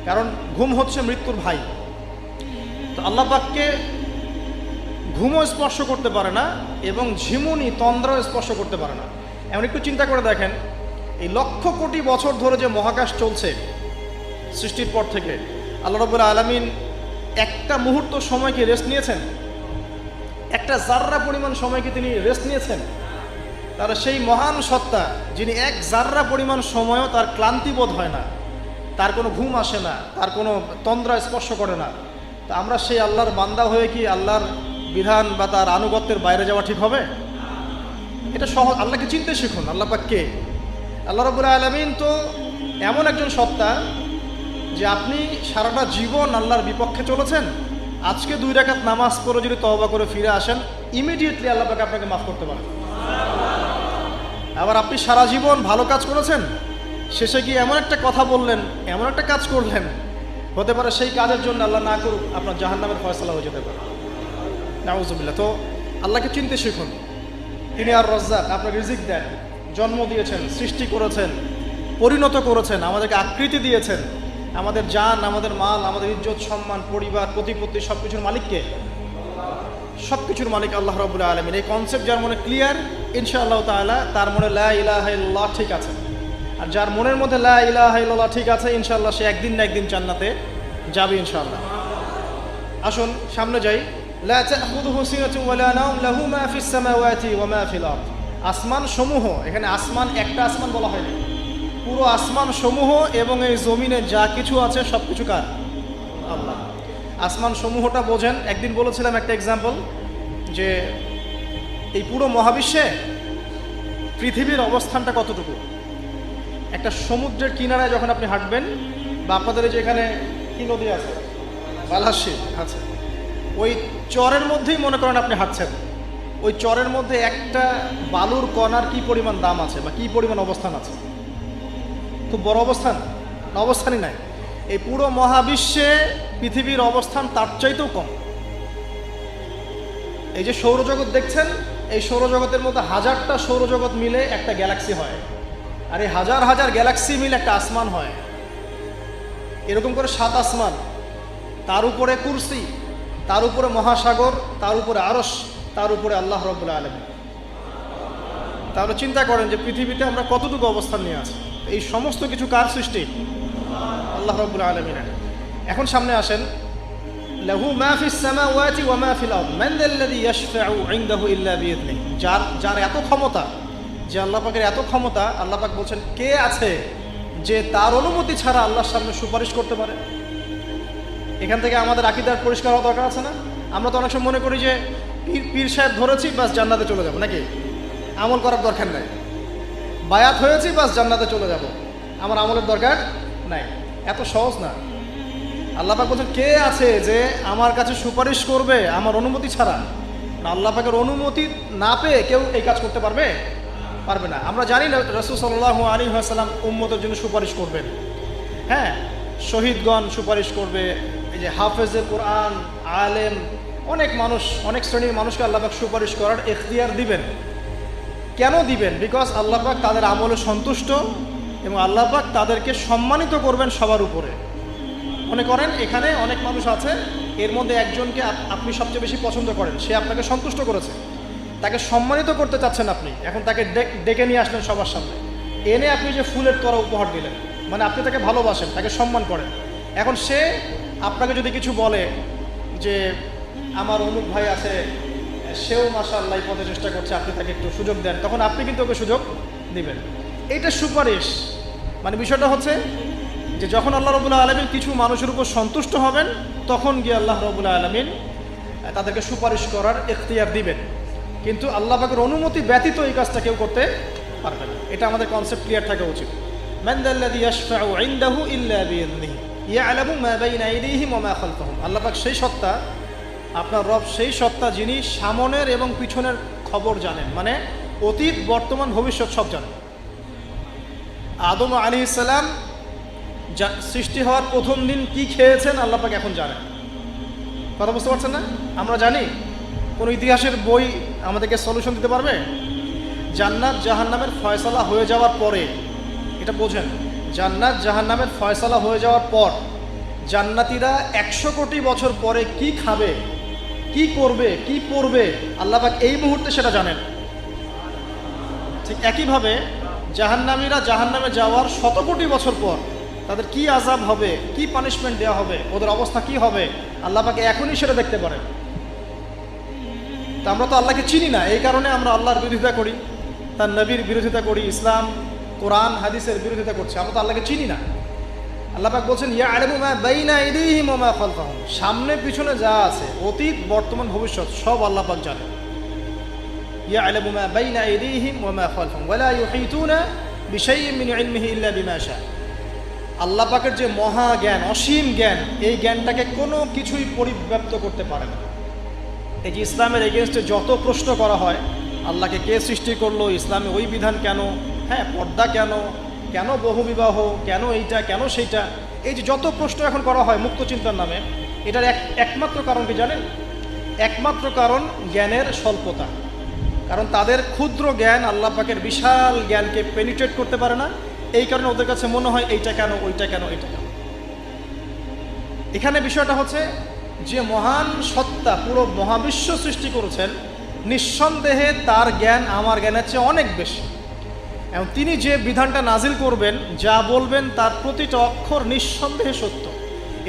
কারণ ঘুম হচ্ছে মৃত্যুর ভাই। তো আল্লাহ পাককে ঘুমও স্পর্শ করতে পারে না এবং ঝিমুনি তন্দ্রাও স্পর্শ করতে পারে না। এমন একটু চিন্তা করে দেখেন, এই লক্ষ কোটি বছর ধরে যে মহাকাশ চলছে সৃষ্টির পর থেকে, আল্লাহ রাব্বুল আলামিন একটা মুহূর্ত সময় কি রেস্ট নিয়েছেন? একটা জাররা পরিমাণ সময় কি তিনি রেস্ট নিয়েছেন? তার সেই মহান সত্তা যিনি এক জাররা পরিমাণ সময়ও তার ক্লান্তি বোধ হয় না, তার কোনো ঘুম আসে না, তার কোনো তন্দ্রা স্পর্শ করে না, তা আমরা সেই আল্লাহর বান্দা হয়ে কি আল্লাহর বিধান বা তার আনুগত্যের বাইরে যাওয়া ঠিক হবে? এটা সহজ। আল্লাহকে চিনতে শিখুন। আল্লাহ পাক কে? আল্লাহ রাব্বুল আলামিন তো এমন একজন সত্তা যে আপনি সারাটা জীবন আল্লাহর বিপক্ষে চলেছেন, আজকে 2 রাকাত নামাজ পড়ে যদি তওবা করে ফিরে আসেন, ইমিডিয়েটলি আল্লাহ পাক আপনাকে মাফ করতে পারেন। আবার আপনি সারা জীবন ভালো কাজ করেছেন, শেষে গিয়ে এমন একটা কথা বললেন, এমন একটা কাজ করলেন, হতে পারে সেই কাজের জন্য আল্লাহ না করুক আপনার জাহান্নামের ফয়সালা হয়ে যেতে পারে। নাউযুবিল্লাহ। তো আল্লাহকে চিনতে শিখুন। তিনি আর রাজ্জাক, আপনার রিজিক দেন, জন্ম দিয়েছেন, সৃষ্টি করেছেন, পরিণত করেছেন, আমাদেরকে আকৃতি দিয়েছেন, আমাদের জান, আমাদের মাল, আমাদের ইজ্জত সম্মান, পরিবার, প্রতিপত্তি, সব কিছুর মালিককে? সব কিছুর মালিক আল্লাহ রাব্বুল আলামিন। এই কনসেপ্ট যার মনে ক্লিয়ার, ইনশাআল্লাহ তাআলা তার মনে লা ইলাহা ইল্লাল্লাহ ঠিক আছে। আর যার মনের মধ্যে লা ইলাহা ইল্লাল্লাহ ঠিক আছে, ইনশাআল্লাহ সে একদিন না একদিন জান্নাতে যাবে ইনশাআল্লাহ। আসুন সামনে যাই। লা তাখুযুহু সিনাতুন ওয়ালা নাওম লাহু মা ফিস সামাওয়াতি ওয়া মা ফিল আরদ। আসমান সমূহ, এখানে আসমান একটা আসমান বলা হয়নি, পুরো আসমান সমূহ এবং এই জমিনে যা কিছু আছে সব কিছু কার? আল্লাহ। আসমান সমূহটা বোঝেন। একদিন বলেছিলাম একটা এক্সাম্পল, যে এই পুরো মহাবিশ্বে পৃথিবীর অবস্থানটা কতটুকু। একটা সমুদ্রের কিনারায় যখন আপনি হাঁটবেন, বা আপনাদের যে এখানে কি নদী আছে, বালাসী আছে, ওই চরের মধ্যেই মনে করেন আপনি হাঁটছেন, ওই চরের মধ্যে একটা বালুর কণার কি পরিমাণ দাম আছে বা কি পরিমাণ অবস্থান আছে? খুব বড় অবস্থান না? অবস্থানই নাই। এই পুরো মহাবিশ্বে পৃথিবীর অবস্থান তার চাইতেও কম। এই যে সৌরজগৎ দেখছেন, এই সৌরজগতের মধ্যে হাজারটা সৌরজগৎ মিলে একটা গ্যালাক্সি হয়, আর এই হাজার হাজার গ্যালাক্সি মিলে একটা আসমান হয়। এরকম করে 7 আসমান, তার উপরে কুরসি, তার উপরে মহাসাগর, তার উপরে আরশ, তার উপরে আল্লাহ রাব্বুল আলামিন। তাহলে চিন্তা করেন যে পৃথিবীতে আমরা কতটুকু অবস্থান নিয়ে আছি। এই সমস্ত কিছু কার সৃষ্টি? আল্লাহ রাব্বুল আলামিনের। এখন সামনে আসেন, লাহু মা ফিস সামাওয়াতি ওয়া মা ফিল আরদ মান যাল্লাযী ইয়াশফাউ ইনদাহু ইল্লা বিইذনিহি। যার এত ক্ষমতা, যে আল্লাহ পাকের এত ক্ষমতা, আল্লাহ পাক বলছেন কে আছে যে তার অনুমতি ছাড়া আল্লাহর সামনে সুপারিশ করতে পারে? এখান থেকে আমাদের আকীদার পরিষ্কার হওয়া দরকার আছে না? আমরা তো অনেক সময় মনে করি যে পীর সাহেব ধরেছি বাস জান্নাতে চলে যাব, নাকি? আমল করার দরকার নাই, বায়াত হয়েছি বাস জান্নাতে চলে যাব, আমার আমলের দরকার নাই। এত সহজ না। আল্লাহ পাক বলছেন কে আছে যে আমার কাছে সুপারিশ করবে আমার অনুমতি ছাড়া? না, আল্লাহ পাকের অনুমতি না পেয়ে কেউ এই কাজ করতে পারবে না। আমরা জানি না রাসূল সাল্লাল্লাহু আলাইহি ওয়াসাল্লাম উম্মতের জন্য সুপারিশ করবেন। হ্যাঁ, শহীদগণ সুপারিশ করবে, এই যে হাফেজে কোরআন, আলেম, অনেক মানুষ, অনেক শ্রেণীর মানুষকে আল্লাহ পাক সুপারিশ করার ইখতিয়ার দিবেন। কেন দিবেন? বিকজ আল্লাহ পাক তাদের আমলে সন্তুষ্ট এবং আল্লাহ পাক তাদেরকে সম্মানিত করবেন সবার উপরে। মনে করেন এখানে অনেক মানুষ আছে, এর মধ্যে একজনকে আপনি সবচেয়ে বেশি পছন্দ করেন, সে আপনাকে সন্তুষ্ট করেছে, তাকে সম্মানিত করতে চাচ্ছেন আপনি। এখন তাকে ডেকে নিয়ে আসলেন সবার সামনে, এনে আপনি যে ফুলের তোড়া উপহার দিলেন, মানে আপনি তাকে ভালোবাসেন, তাকে সম্মান করেন। এখন সে আপনাকে যদি কিছু বলে যে আমার অমুক ভাই আছে, সেও মাশাআল্লাহ এই পথে চেষ্টা করছে, আপনি তাকে একটু সুযোগ দেন, তখন আপনি কিন্তু ওকে সুযোগ দিবেন। এইটা সুপারিশ। মানে বিষয়টা হচ্ছে যে যখন আল্লাহ রাব্বুল আলামিন কিছু মানুষের উপর সন্তুষ্ট হবেন, তখন গিয়ে আল্লাহ রাব্বুল আলামিন তাদেরকে সুপারিশ করার ইখতিয়ার দিবেন। কিন্তু আল্লাহ পাকের অনুমতি ব্যতীত এই কাজটা কেউ করতে পারবে না। এটা আমাদের কনসেপ্ট ক্লিয়ার থাকা উচিত। মান যাল্লাযী ইয়াশফাউ ইনদাহু ইল্লা বিইذনিহি ইয়ালামু মা বাইনা আইদিহিম ওয়া মা খালফাহুম। আল্লাহ পাক সেই সত্তা, আপনার রব সেই সত্তা যিনি সামনের এবং পিছনের খবর জানেন, মানে অতীত, বর্তমান, ভবিষ্যৎ সব জানেন। আদম আলাইহিস সালাম সৃষ্টি হওয়ার প্রথম দিন কি খেয়েছেন আল্লাহ পাক এখন জানেন। কথা বুঝতে পারছেন না? আমরা জানি? কোনো ইতিহাসের বই আমাদেরকে সলিউশন দিতে পারবে? জান্নাত জাহান্নামের ফয়সালা হয়ে যাওয়ার পরে, এটা বোঝেন, জান্নাত জাহান্নামের ফয়সালা হয়ে যাওয়ার পর জান্নাতীরা 100 কোটি বছর পরে কি খাবে, কি করবে, কি পড়বে, আল্লাহ পাক এই মুহূর্তে সেটা জানেন। ঠিক একইভাবে জাহান্নামীরা জাহান্নামে যাওয়ার 100 কোটি বছর পর তাদের কি আযাব হবে, কি পানিশমেন্ট দেওয়া হবে, ওদের অবস্থা কি হবে, আল্লাহ পাক এখনই সেটা দেখতে পারেন। তা আমরা তো আল্লাহকে চিনি না, এই কারণে আমরা আল্লাহর বিরোধিতা করি, তার নবীর বিরোধিতা করি, ইসলাম, কোরআন, হাদিসের বিরোধিতা করছি। আমরা তো আল্লাহকে চিনি না। আল্লাহ পাক বলছেন ইয়ালামু মা বাইনা আইদিহিম ওয়া মা খালফাহুম, সামনে পিছনে যা আছে, অতীত, বর্তমান, ভবিষ্যৎ সব আল্লাহ পাক জানেন। ইয়ালামু মা বাইনা আইদিহিম ওয়া মা খালফাহুম ওয়া লা ইউহিতুনা বিশাইইন মিন ইলমিহি ইল্লা বিমা শা। আল্লাহ পাকের যে মহা জ্ঞান, অসীম জ্ঞান, এই জ্ঞানটাকে কোনো কিছুই পরিব্যাপ্ত করতে পারে না। এই যে ইসলামের এগেনস্টে যত প্রশ্ন করা হয়, আল্লাহকে কে সৃষ্টি করলো, ইসলামে ওই বিধান কেন, হ্যাঁ পর্দা কেন, কেন বহুবিবাহ, কেন এইটা, কেন সেইটা, এই যে যত প্রশ্ন এখন করা হয় মুক্ত চিন্তার নামে, এটার একমাত্র কারণ কি জানেন? একমাত্র কারণ জ্ঞানের স্বল্পতা। কারণ তাদের ক্ষুদ্র জ্ঞান আল্লাহ পাকের বিশাল জ্ঞানকে পেনিট্রেট করতে পারে না। এই কারণে ওদের কাছে মনে হয় এইটা কেন, ওইটা কেন, এইটা কেন। এখানে বিষয়টা হচ্ছে যে মহান সত্তা পুরো মহাবিশ্ব সৃষ্টি করেছেন, নিঃসন্দেহে তার জ্ঞান আমার জ্ঞানের চেয়ে অনেক বেশি। এবং তিনি যে বিধানটা নাজিল করবেন, যা বলবেন, তার প্রতিটা অক্ষর নিঃসন্দেহে সত্য।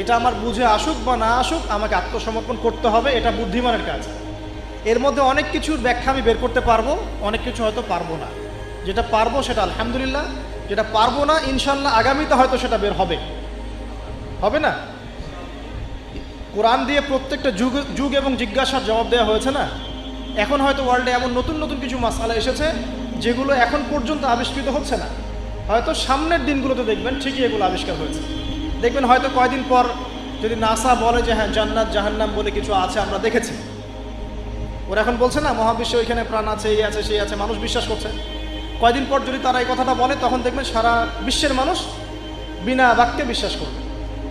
এটা আমার বুঝে আসুক বা না আসুক, আমাকে আত্মসমর্পণ করতে হবে, এটা বুদ্ধিমানের কাজ। এর মধ্যে অনেক কিছুর ব্যাখ্যা আমি বের করতে পারবো, অনেক কিছু হয়তো পারবো না। যেটা পারবো সেটা আলহামদুলিল্লাহ, যেটা পারবো না ইনশাল্লাহ আগামীতে হয়তো সেটা বের হবে, হবে না? কোরআন দিয়ে প্রত্যেকটা যুগ এবং জিজ্ঞাসার জবাব দেওয়া হয়েছে না? এখন হয়তো ওয়ার্ল্ডে এমন নতুন নতুন কিছু মাসআলা এসেছে যেগুলো এখন পর্যন্ত আবিষ্কৃত হচ্ছে না, হয়তো সামনের দিনগুলোতে দেখবেন ঠিকই এগুলো আবিষ্কার হয়েছে। দেখবেন হয়তো কয়দিন পর যদি নাসা বলে যে হ্যাঁ জান্নাত জাহান্নাম বলে কিছু আছে, আমরা দেখেছি, ওরা এখন বলছে না মহাবিশ্বে ওইখানে প্রাণ আছে, এই আছে, সেই আছে, মানুষ বিশ্বাস করছে। কয়দিন পর যদি তারা এই কথাটা বলে, তখন দেখবেন সারা বিশ্বের মানুষ বিনা বাক্যে বিশ্বাস করবে।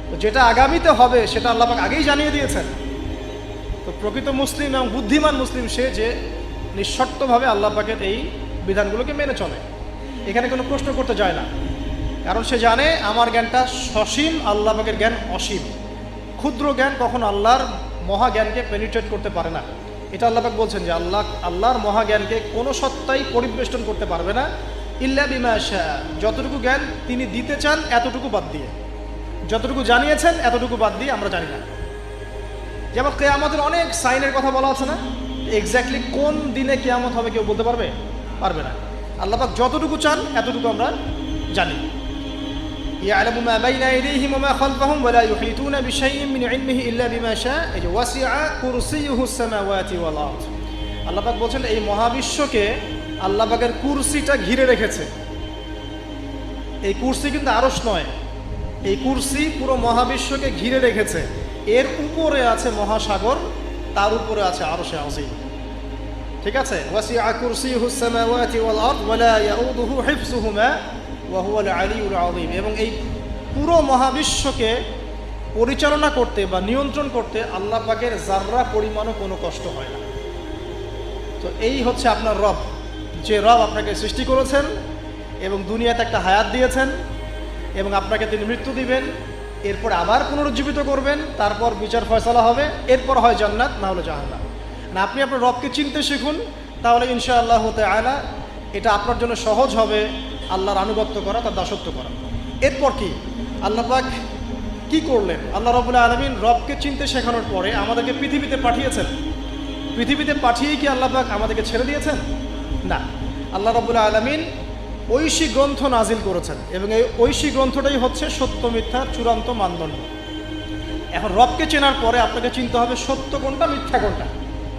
তো যেটা আগামীতে হবে সেটা আল্লাহ পাক আগেই জানিয়ে দিয়েছেন। তো প্রকৃত মুসলিম এবং বুদ্ধিমান মুসলিম সে যে নিঃশর্তভাবে আল্লাহ পাকের এই বিধানগুলোকে মেনে চলে, এখানে কোনো প্রশ্ন করতে যায় না। কারণ সে জানে আমার জ্ঞানটা সসীম, আল্লাহ পাকের জ্ঞান অসীম। ক্ষুদ্র জ্ঞান কখনো আল্লাহর মহা জ্ঞানকে পেনিট্রেট করতে পারে না। এটা আল্লাহ পাক বলছেন যে আল্লাহর মহাজ্ঞানকে কোনো সত্তাই পরিবেষ্টন করতে পারবে না ইল্লা বিমা শা, যতটুকু জ্ঞান তিনি দিতে চান এতটুকু বাদ দিয়ে, যতটুকু জানিয়েছেন এতটুকু বাদ দিয়ে আমরা জানি না। যেমন কিয়ামতের অনেক সাইনের কথা বলা আছে না, এক্স্যাক্টলি কোন দিনে কিয়ামত হবে কেউ বলতে পারবে না। আল্লাহ পাক যতটুকু চান এতটুকু আমরা জানি। ইয়ালামু মা বাইনা আইদিহিম ওয়া মা খালফাহুম ওয়া লা ইউহিতুনা বিশাইইন মিন ইলমিহি ইল্লা বিমা শা, এই যে ওয়াসিআ কুরসিয়ুহুস সামাওয়াতি ওয়াল আরদ। আল্লাহ পাক বলেন এই মহাবিশ্বকে আল্লাহ পাকের কুরসিটা ঘিরে রেখেছে। এই কুরসি কিন্তু আরশ নয়, এই কুরসি পুরো মহাবিশ্বকে ঘিরে রেখেছে। এর উপরে আছে মহাসাগর, তার উপরে আছে আরশে আযীম। ঠিক আছে, ওয়াসিআ কুরসিয়ুহুস সামাওয়াতি ওয়াল আরদ ওয়া লা ইয়াউদুহু হিফযুহুমা ওয়া হুয়াল আলিয়্যুল আযীম। এবং এই পুরো মহাবিশ্বকে পরিচালনা করতে বা নিয়ন্ত্রণ করতে আল্লাহ পাকের যাররা পরিমাণও কোনো কষ্ট হয় না। তো এই হচ্ছে আপনার রব, যে রব আপনাকে সৃষ্টি করেছেন এবং দুনিয়াতে একটা হায়াত দিয়েছেন এবং আপনাকে তিনি মৃত্যু দিবেন, এরপর আবার পুনরুজ্জীবিত করবেন, তারপর বিচার ফয়সালা হবে, এরপর হয় জান্নাত না হলে জাহান্নাম। না, আপনি আপনার রবকে চিনতে শিখুন, তাহলে ইনশাআল্লাহ তাআলা এটা আপনার জন্য সহজ হবে আল্লাহর আনুগত্য করা, তার দাসত্ব করা। এরপর কি আল্লাহ পাক কি করলেন? আল্লাহ রাব্বুল আলামিন রবকে চিনতে শেখানোর পরে আমাদেরকে পৃথিবীতে পাঠিয়েছেন। পৃথিবীতে পাঠিয়েই কি আল্লাহ পাক আমাদেরকে ছেড়ে দিয়েছেন? না, আল্লাহ রাব্বুল আলামিন ঐশী গ্রন্থ নাজিল করেছেন এবং এই ঐশী গ্রন্থটাই হচ্ছে সত্য মিথ্যার চূড়ান্ত মানদণ্ড। এখন রবকে চেনার পরে আপনাকে চিনতে হবে সত্য কোনটা মিথ্যা কোনটা,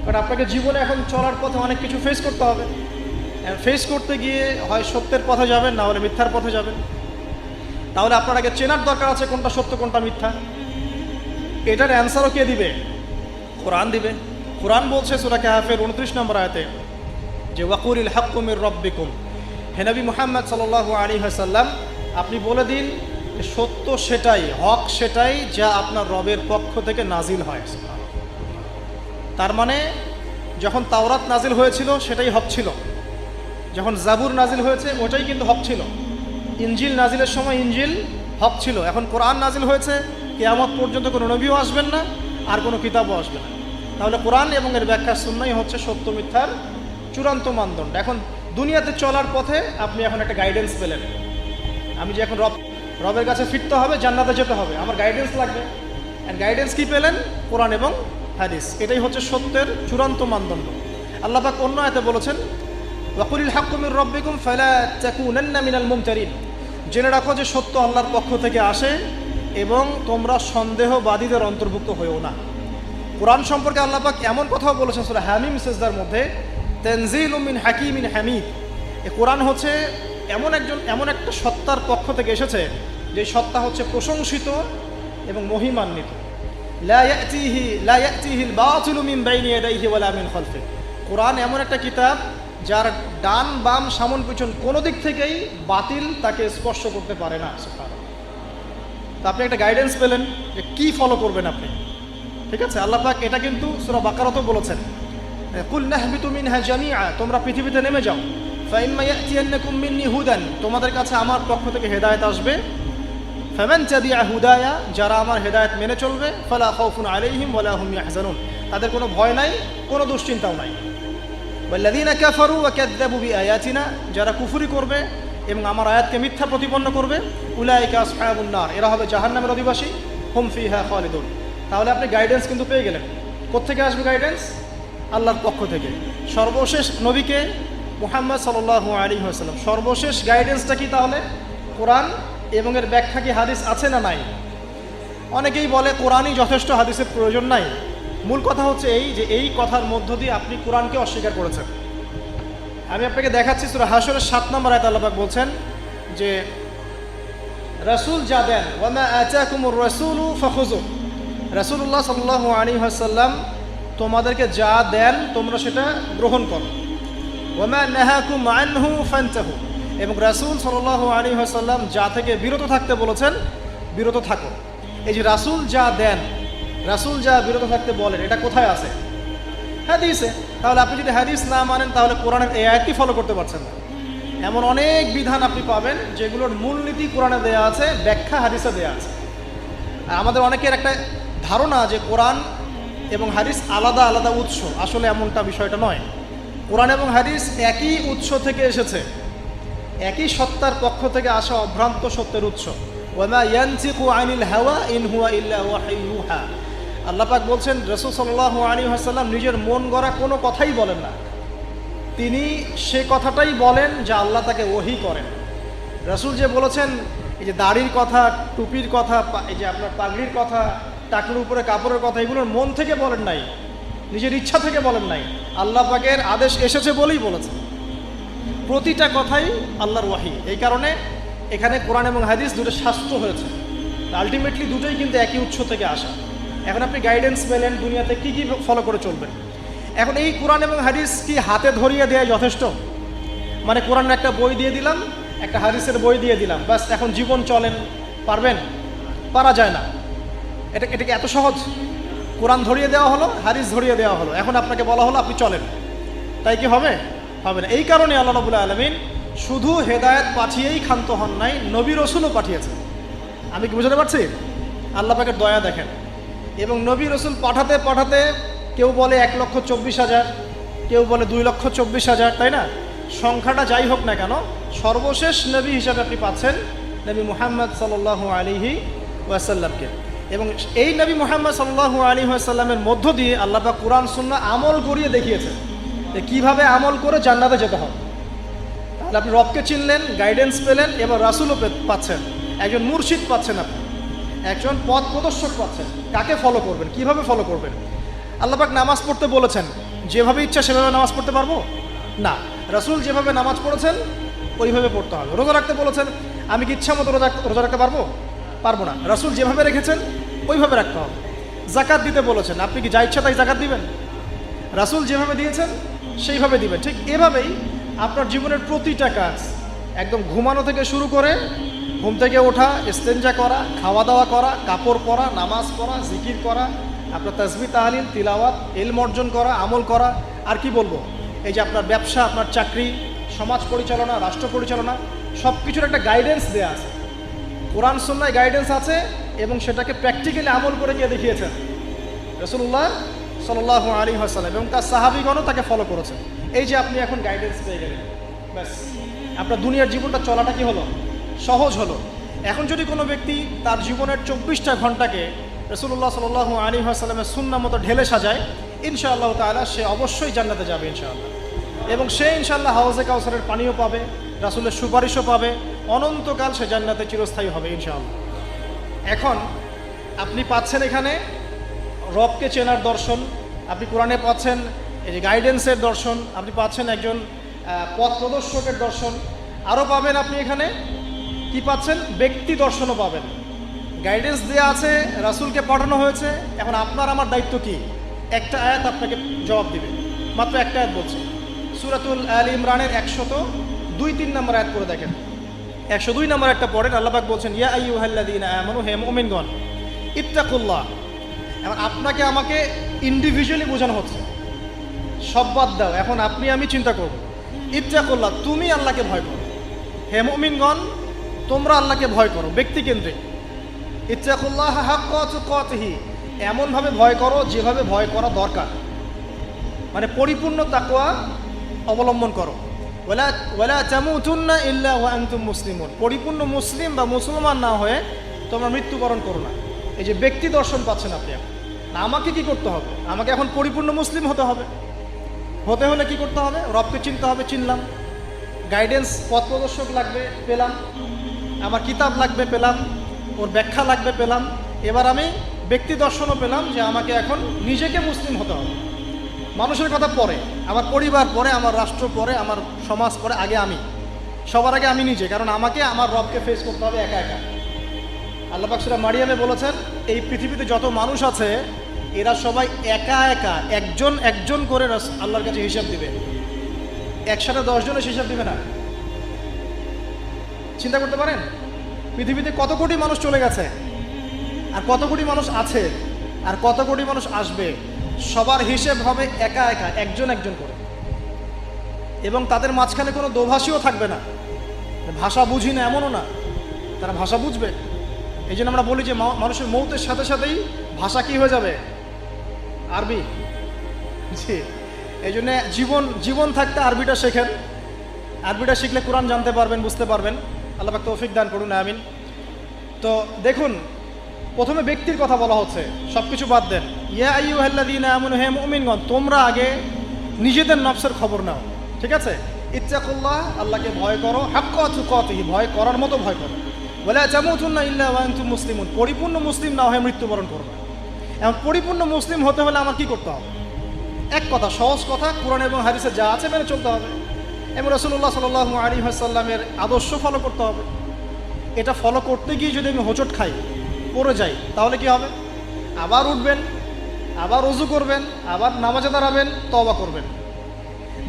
কারণ আপনাকে জীবনে এখন চলার পথে অনেক কিছু ফেস করতে হবে। ফেস করতে গিয়ে হয় সত্যের পথে যাবেন, না হলে মিথ্যার পথে যাবেন। তাহলে আপনার আগে চেনার দরকার আছে কোনটা সত্য কোনটা মিথ্যা। এটার অ্যান্সারও কে দিবে? কোরআন দিবে। কোরআন বলছে সূরা কাহফের 29 নম্বর আয়াতে যে ওয়াকুলিল হাক্কু মির রাব্বিকুম, হে নবী মুহাম্মদ সাল্লাল্লাহু আলাইহি ওয়াসাল্লাম আপনি বলে দিন সত্য সেটাই, হক সেটাই যা আপনার রবের পক্ষ থেকে নাজিল হয়। তার মানে যখন তাওরাত নাজিল হয়েছিল সেটাই হক ছিল, যখন জাবুর নাজিল হয়েছে ওটাই কিন্তু হক ছিল, ইনজিল নাজিলের সময় ইনজিল হক ছিল। এখন কোরআন নাজিল হয়েছে, কিয়ামত পর্যন্ত কোনো নবীও আসবেন না আর কোনো কিতাবও আসবে না। তাহলে কোরআন এবং এর ব্যাখ্যা সুন্নাহই হচ্ছে সত্য মিথ্যার চূড়ান্ত মানদণ্ড। এখন দুনিয়াতে চলার পথে আপনি এখন একটা গাইডেন্স পেলেন, আমি যে এখন রবের কাছে ফিরতে হবে, জান্নাতে যেতে হবে, আমার গাইডেন্স লাগবে। অ্যান্ড গাইডেন্স কি পেলেন? কোরআন এবং হাদিস। এটাই হচ্ছে সত্যের চূড়ান্ত মানদণ্ড। আল্লাহ পাক অন্য আয়াতে বলেছেন ওয়াকুলিল হাক্কু মির রাব্বিকুম ফালা তাকুনান্না মিনাল মুমতারিন, জেনে রাখো যে সত্য আল্লাহর পক্ষ থেকে আসে এবং তোমরা সন্দেহবাদীদের অন্তর্ভুক্ত হয়েও না। কোরআন সম্পর্কে আল্লাহ পাক এমন কথাও বলেছেন সূরা হামিম সিজদার মধ্যে, তানজিলুম মিন হাকিমিন হামিদ। এই কোরআন হচ্ছে এমন একটা সত্তার পক্ষ থেকে এসেছে যে সত্তা হচ্ছে প্রশংসিত এবং মহিমান্বিত। লা ইয়াতিহিল বাতিলু মিন বাইনি ইয়াদাইহি ওয়ালা মিন খালফিহি। কোরআন এমন একটা কিতাব যার ডান বাম সামন পিছন কোনো দিক থেকেই বাতিল তাকে স্পর্শ করতে পারে না। তো আপনি একটা গাইডেন্স পেলেন যে কী ফলো করবেন আপনি। ঠিক আছে, আল্লাহ পাক এটা কিন্তু সূরা বাকারাতেও বলেছেন কুল নাহবিতু মিনহা জামিআ, তোমরা পৃথিবীতে নেমে যাও, ফাইম্মা ইয়াতিয়ান্নাকুম মিন্নি হুদান, তোমাদের কাছে আমার পক্ষ থেকে হেদায়েত আসবে, ফামান তাবিআ হুদায়া, যারা আমার হেদায়েত মেনে চলবে, ফালা খাউফুন আলাইহিম ওয়ালা হুম ইয়াহজানুন, তাদের কোনো ভয় নাই, কোনো দুশ্চিন্তাও নাই। ওয়াল্লাযীনা কাফারু ওয়া কাযযাবু বিআয়াতিনা, যারা কুফরি করবে এবং আমার আয়াতকে মিথ্যা প্রতিপন্ন করবে, উলাইকা আসহাবুন নার, এরা হবে জাহান্নামের অধিবাসী, হুম ফিহা খালিদুন। তাহলে আপনি গাইডেন্স কিন্তু পেয়ে গেলেন। কোত্থেকে আসবে গাইডেন্স? আল্লাহর পক্ষ থেকে। সর্বশেষ নবীকে মুহাম্মদ সাল্লাল্লাহু আলাইহি ওয়াসাল্লাম, সর্বশেষ গাইডেন্সটা কি তাহলে? কোরআন এবং এর ব্যাখ্যা কি হাদিস আছে না নাই? অনেকেই বলে কোরআনই যথেষ্ট, হাদিসের প্রয়োজন নাই। মূল কথা হচ্ছে এই যে এই কথার মধ্য দিয়ে আপনি কোরআনকে অস্বীকার করেছেন। আমি আপনাকে দেখাচ্ছি সূরা হাশরের 7 নম্বর আয়াতে আল্লাহ পাক বলছেন যে রাসূল যা দেন, ওয়া মা আতাকুমুর রাসূলু ফাখুযু, রাসূলুল্লাহ সাল্লাল্লাহু আলাইহি ওয়াসাল্লাম তোমাদেরকে যা দেন তোমরা সেটা গ্রহণ করো, ওয়া মা নাহাকুম আনহু ফান্তাহু, এবং রাসূল সাল্লাল্লাহু আলাইহি ওয়াসাল্লাম যা থেকে বিরত থাকতে বলেছেন বিরত থাকো। এই যে রাসূল যা দেন, রাসূল যা বিরত থাকতে বলেন, এটা কোথায় আছে? হাদিসে। তাহলে আপনি যদি হাদিস না মানেন তাহলে কোরআনের এই আয়াতটি ফলো করতে পারছেন না। এমন অনেক বিধান আপনি পাবেন যেগুলোর মূলনীতি কোরআনে দেয়া আছে, ব্যাখ্যা হাদিসে দেয়া আছে। আর আমাদের অনেকের একটা ধারণা যে কোরআন এবং হাদিস আলাদা আলাদা উৎস, আসলে এমনটা বিষয়টা নয়। কোরআন এবং হাদিস একই উৎস থেকে এসেছে, একই সত্তার পক্ষ থেকে আসা অভ্রান্ত সত্যের উৎস। ওয়ামা ইয়ানতিকু আনিল হাওয়া ইন হুয়া ইল্লা ওয়াহয়ুন ইউহা। আল্লাহ পাক বলছেন রাসূল সাল্লাল্লাহু আলাইহি ওয়াসাল্লাম নিজের মন গড়া কোনো কথাই বলেন না, তিনি সে কথাটাই বলেন যা আল্লাহ তাকে ওহী করেন। রাসূল যে বলেছেন এই যে দাড়ির কথা, টুপির কথা, এই যে আপনার পাগড়ির কথা, টাকনুর উপরে কাপড়ের কথা, এগুলোর মন থেকে বলেন নাই, নিজের ইচ্ছা থেকে বলেন নাই, আল্লাহ পাকের আদেশ এসেছে বলেই বলেছেন। প্রতিটা কথাই আল্লাহর ওয়াহী। এই কারণে এখানে কোরআন এবং হাদিস দুটো শাস্ত্র হয়েছে, আলটিমেটলি দুটোই কিন্তু একই উৎস থেকে আসা। এখন আপনি গাইডেন্স পেলেন দুনিয়াতে কী কী ফলো করে চলবেন। এখন এই কোরআন এবং হাদিস কি হাতে ধরিয়ে দেওয়া যথেষ্ট? মানে কোরআনের একটা বই দিয়ে দিলাম, একটা হাদিসের বই দিয়ে দিলাম, বাস এখন জীবন চলেন, পারবেন? পারা যায় না। এটাকে এত সহজ? কোরআন ধরিয়ে দেওয়া হলো, হাদিস ধরিয়ে দেওয়া হলো, এখন আপনাকে বলা হলো আপনি চলেন, তাই কি হবে? হবে না। এই কারণে আল্লাহ রাব্বুল আলামিন শুধু হেদায়েত পাঠিয়েই ক্ষান্ত হন নাই, নবী রসুলও পাঠিয়েছেন। আমি কি বুঝতে পারছি? আল্লাহ পাকের দয়া দেখেন। এবং নবী রসুল পাঠাতে পাঠাতে কেউ বলে 1,24,000, কেউ বলে 2,24,000, তাই না? সংখ্যাটা যাই হোক না কেন, সর্বশেষ নবী হিসাবে আপনি পাচ্ছেন নবী মুহাম্মদ সাল্লাল্লাহু আলাইহি ওয়াসাল্লামকে। এবং এই নবী মুহাম্মদ সাল্লাল্লাহু আলাইহি ওয়াসাল্লামের মধ্য দিয়ে আল্লাহ পাক কুরআন সুন্নাহ আমল করিয়ে দেখিয়েছেন যে কীভাবে আমল করে জান্নাতে যেতে হবে। তাহলে আপনি রবকে চিনলেন, গাইডেন্স পেলেন, এবার রাসূলও পাচ্ছেন, একজন মুর্শিদ পাচ্ছেন, আপনি একজন পথ প্রদর্শক পাচ্ছেন। কাকে ফলো করবেন, কিভাবে ফলো করবেন? আল্লাহ পাক নামাজ পড়তে বলেছেন, যেভাবে ইচ্ছা সেভাবে নামাজ পড়তে পারবো না। রাসূল যেভাবে নামাজ পড়েছেন ওইভাবে পড়তে হবে। রোজা রাখতে বলেছেন, আমি কি ইচ্ছা মতো রোজা রাখতে পারবো? পারবো না। রাসূল যেভাবে রেখেছেন ওইভাবে রাখতে হবে। জাকাত দিতে বলেছেন, আপনি কি যা ইচ্ছা তাই জাকাত দিবেন? রাসূল যেভাবে দিয়েছেন সেইভাবে দিবেন। ঠিক এভাবেই আপনার জীবনের প্রতিটা কাজ, একদম ঘুমানো থেকে শুরু করে ঘুম থেকে ওঠা, ইস্তেঞ্জা করা, খাওয়া দাওয়া করা, কাপড় পরা, নামাজ পড়া, জিকির করা, আপনার তাসবিহ তাহলিল তিলাওয়াত, ইলম অর্জন করা, আমল করা, আর কি বলবো, এই যে আপনার ব্যবসা, আপনার চাকরি, সমাজ পরিচালনা, রাষ্ট্র পরিচালনা, সব কিছুর একটা গাইডেন্স দেওয়া আছে। কোরআন সুন্নাহয় গাইডেন্স আছে এবং সেটাকে প্র্যাকটিক্যালি আমল করে গিয়ে দেখিয়েছেন রাসূলুল্লাহ সাল্লাল্লাহু আলাইহি ওয়াসাল্লাম, এবং তার সাহাবীগণও তাকে ফলো করেছেন। এই যে আপনি এখন গাইডেন্স পেয়ে গেলেন, ব্যাস আপনার দুনিয়ার জীবনটা চলাটা কি হলো? সহজ হলো। এখন যদি কোনো ব্যক্তি তার জীবনের 24টা ঘন্টাকে রাসূলুল্লাহ সাল্লাল্লাহু আলাইহি ওয়াসাল্লামের সুন্নাহ মতো ঢেলে সাজায়, ইনশাআল্লাহ তাআলা সে অবশ্যই জান্নাতে যাবে ইনশাআল্লাহ। এবং সে ইনশাআল্লাহ হাউজে কাউসারের পানিও পাবে, রাসূলের সুপারিশও পাবে, অনন্তকাল সে জান্নাতে চিরস্থায়ী হবে ইনশাআল্লাহ। এখন আপনি পাচ্ছেন এখানে রবকে চেনার দর্শন, আপনি কোরআনে পাচ্ছেন এই যে গাইডেন্সের দর্শন, আপনি পাচ্ছেন একজন পথ প্রদর্শকের দর্শন, আরও পাবেন আপনি এখানে কি পাচ্ছেন? ব্যক্তি দর্শনও পাবেন। গাইডেন্স দেওয়া আছে, রাসূলকে পাঠানো হয়েছে। এখন আপনার আমার দায়িত্ব কি? একটা আয়াত আপনাকে জবাব দিবে, মাত্র একটা আয়াত বলছে, সূরাতুল আলে ইমরানের 102-3 নম্বর আয়াত করে দেখেন। 102 নম্বর একটা পড়েন, আল্লাহ পাক বলছেন, ইয়া আইয়ুহাল্লাযীনা আমানু, হে মুমিনগণ, ইত্তাকুল্লাহ। এখন আপনাকে আমাকে ইন্ডিভিজুয়ালি বোঝানো হচ্ছে, সব বাদ দাও, এখন আপনি আমি চিন্তা করব। ইত্তাকুল্লাহ, তুমি আল্লাহকে ভয় করো। হে মুমিনগণ, তোমরা আল্লাহকে ভয় করো, ব্যক্তিকেন্দ্রিক। ইত্তাকুল্লাহ হাক্কা তুকাতিহি, এমনভাবে ভয় করো যেভাবে ভয় করা দরকার, মানে পরিপূর্ণ তাকওয়া অবলম্বন করো। ওয়ালা তামুতুন্না ইল্লা ওয়া আনতুম মুসলিমুন, পরিপূর্ণ মুসলিম বা মুসলমান না হয়ে তোমরা মৃত্যুবরণ করো না। এই যে ব্যক্তি দর্শন পাচ্ছেন আপনি, এখন আমাকে কি করতে হবে? আমাকে এখন পরিপূর্ণ মুসলিম হতে হবে। হতে হলে কি করতে হবে? রবকে চিনতে হবে, চিনলাম। গাইডেন্স, পথ প্রদর্শক লাগবে, পেলাম। আমার কিতাব লাগবে, পেলাম। ওর ব্যাখ্যা লাগবে, পেলাম। এবার আমি ব্যক্তি দর্শনও পেলাম যে আমাকে এখন নিজেকে মুসলিম হতে হবে। মানুষের কথা পরে, আমার পরিবার পরে, আমার রাষ্ট্র পরে, আমার সমাজ পরে, আগে আমি, সবার আগে আমি নিজে, কারণ আমাকে আমার রবকে ফেস করতে হবে একা একা। আল্লাহ পাক সূরা মারিয়ামে বলেছেন, এই পৃথিবীতে যত মানুষ আছে এরা সবাই একা একা একজন একজন করে আল্লাহর কাছে হিসাব দিবে, একসাথে 10 জনের হিসাব দিবে না। চিন্তা করতে পারেন পৃথিবীতে কত কোটি মানুষ চলে গেছে, আর কত কোটি মানুষ আছে, আর কত কোটি মানুষ আসবে, সবার হিসেব হবে একা একা, একজন একজন করে। এবং তাদের মাঝখানে কোনো দোভাষীও থাকবে না, ভাষা বুঝি না এমনও না, তারা ভাষা বুঝবে। এই জন্য আমরা বলি যে মানুষের মৌতের সাথে সাথেই ভাষা কি হয়ে যাবে? আরবি, জি। এই জন্যে জীবন থাকতে আরবিটা শেখেন। আরবিটা শিখলে কোরআন জানতে পারবেন, বুঝতে পারবেন। আল্লাহ পাক তৌফিক দান করুন, আমিন। তো দেখুন, প্রথমে ব্যক্তির কথা বলা হচ্ছে, সব কিছু বাদ দেন। ইয়া আইয়ুহাল্লাযীনা আমানু, হে মুমিনগণ, তোমরা আগে নিজেদের নফসের খবর নাও, ঠিক আছে? ইত্তাকুল্লাহ, আল্লাহকে ভয় করো, হাক্কা তুকাতিহি, ভয় করার মতো ভয় করো। ওয়ালা তামুতুন্না ইল্লা ওয়া আনতুম মুসলিমুন, পরিপূর্ণ মুসলিম না হয়ে মৃত্যুবরণ করবে। এখন পরিপূর্ণ মুসলিম হতে হলে আমার কি করতে হবে? এক কথা, সহজ কথা, কোরআন এবং হাদিসে যা আছে মেনে চলতে হবে এবং রাসূলুল্লাহ সাল্লাল্লাহু আলাইহি ওয়াসাল্লামের আদর্শ ফলো করতে হবে। এটা ফলো করতে গিয়ে যদি আমি হোঁচট খাই, পড়ে যাই, তাহলে কি হবে? আবার উঠবেন, আবার ওযু করবেন, আবার নামাজে দাঁড়াবেন, তওবা করবেন।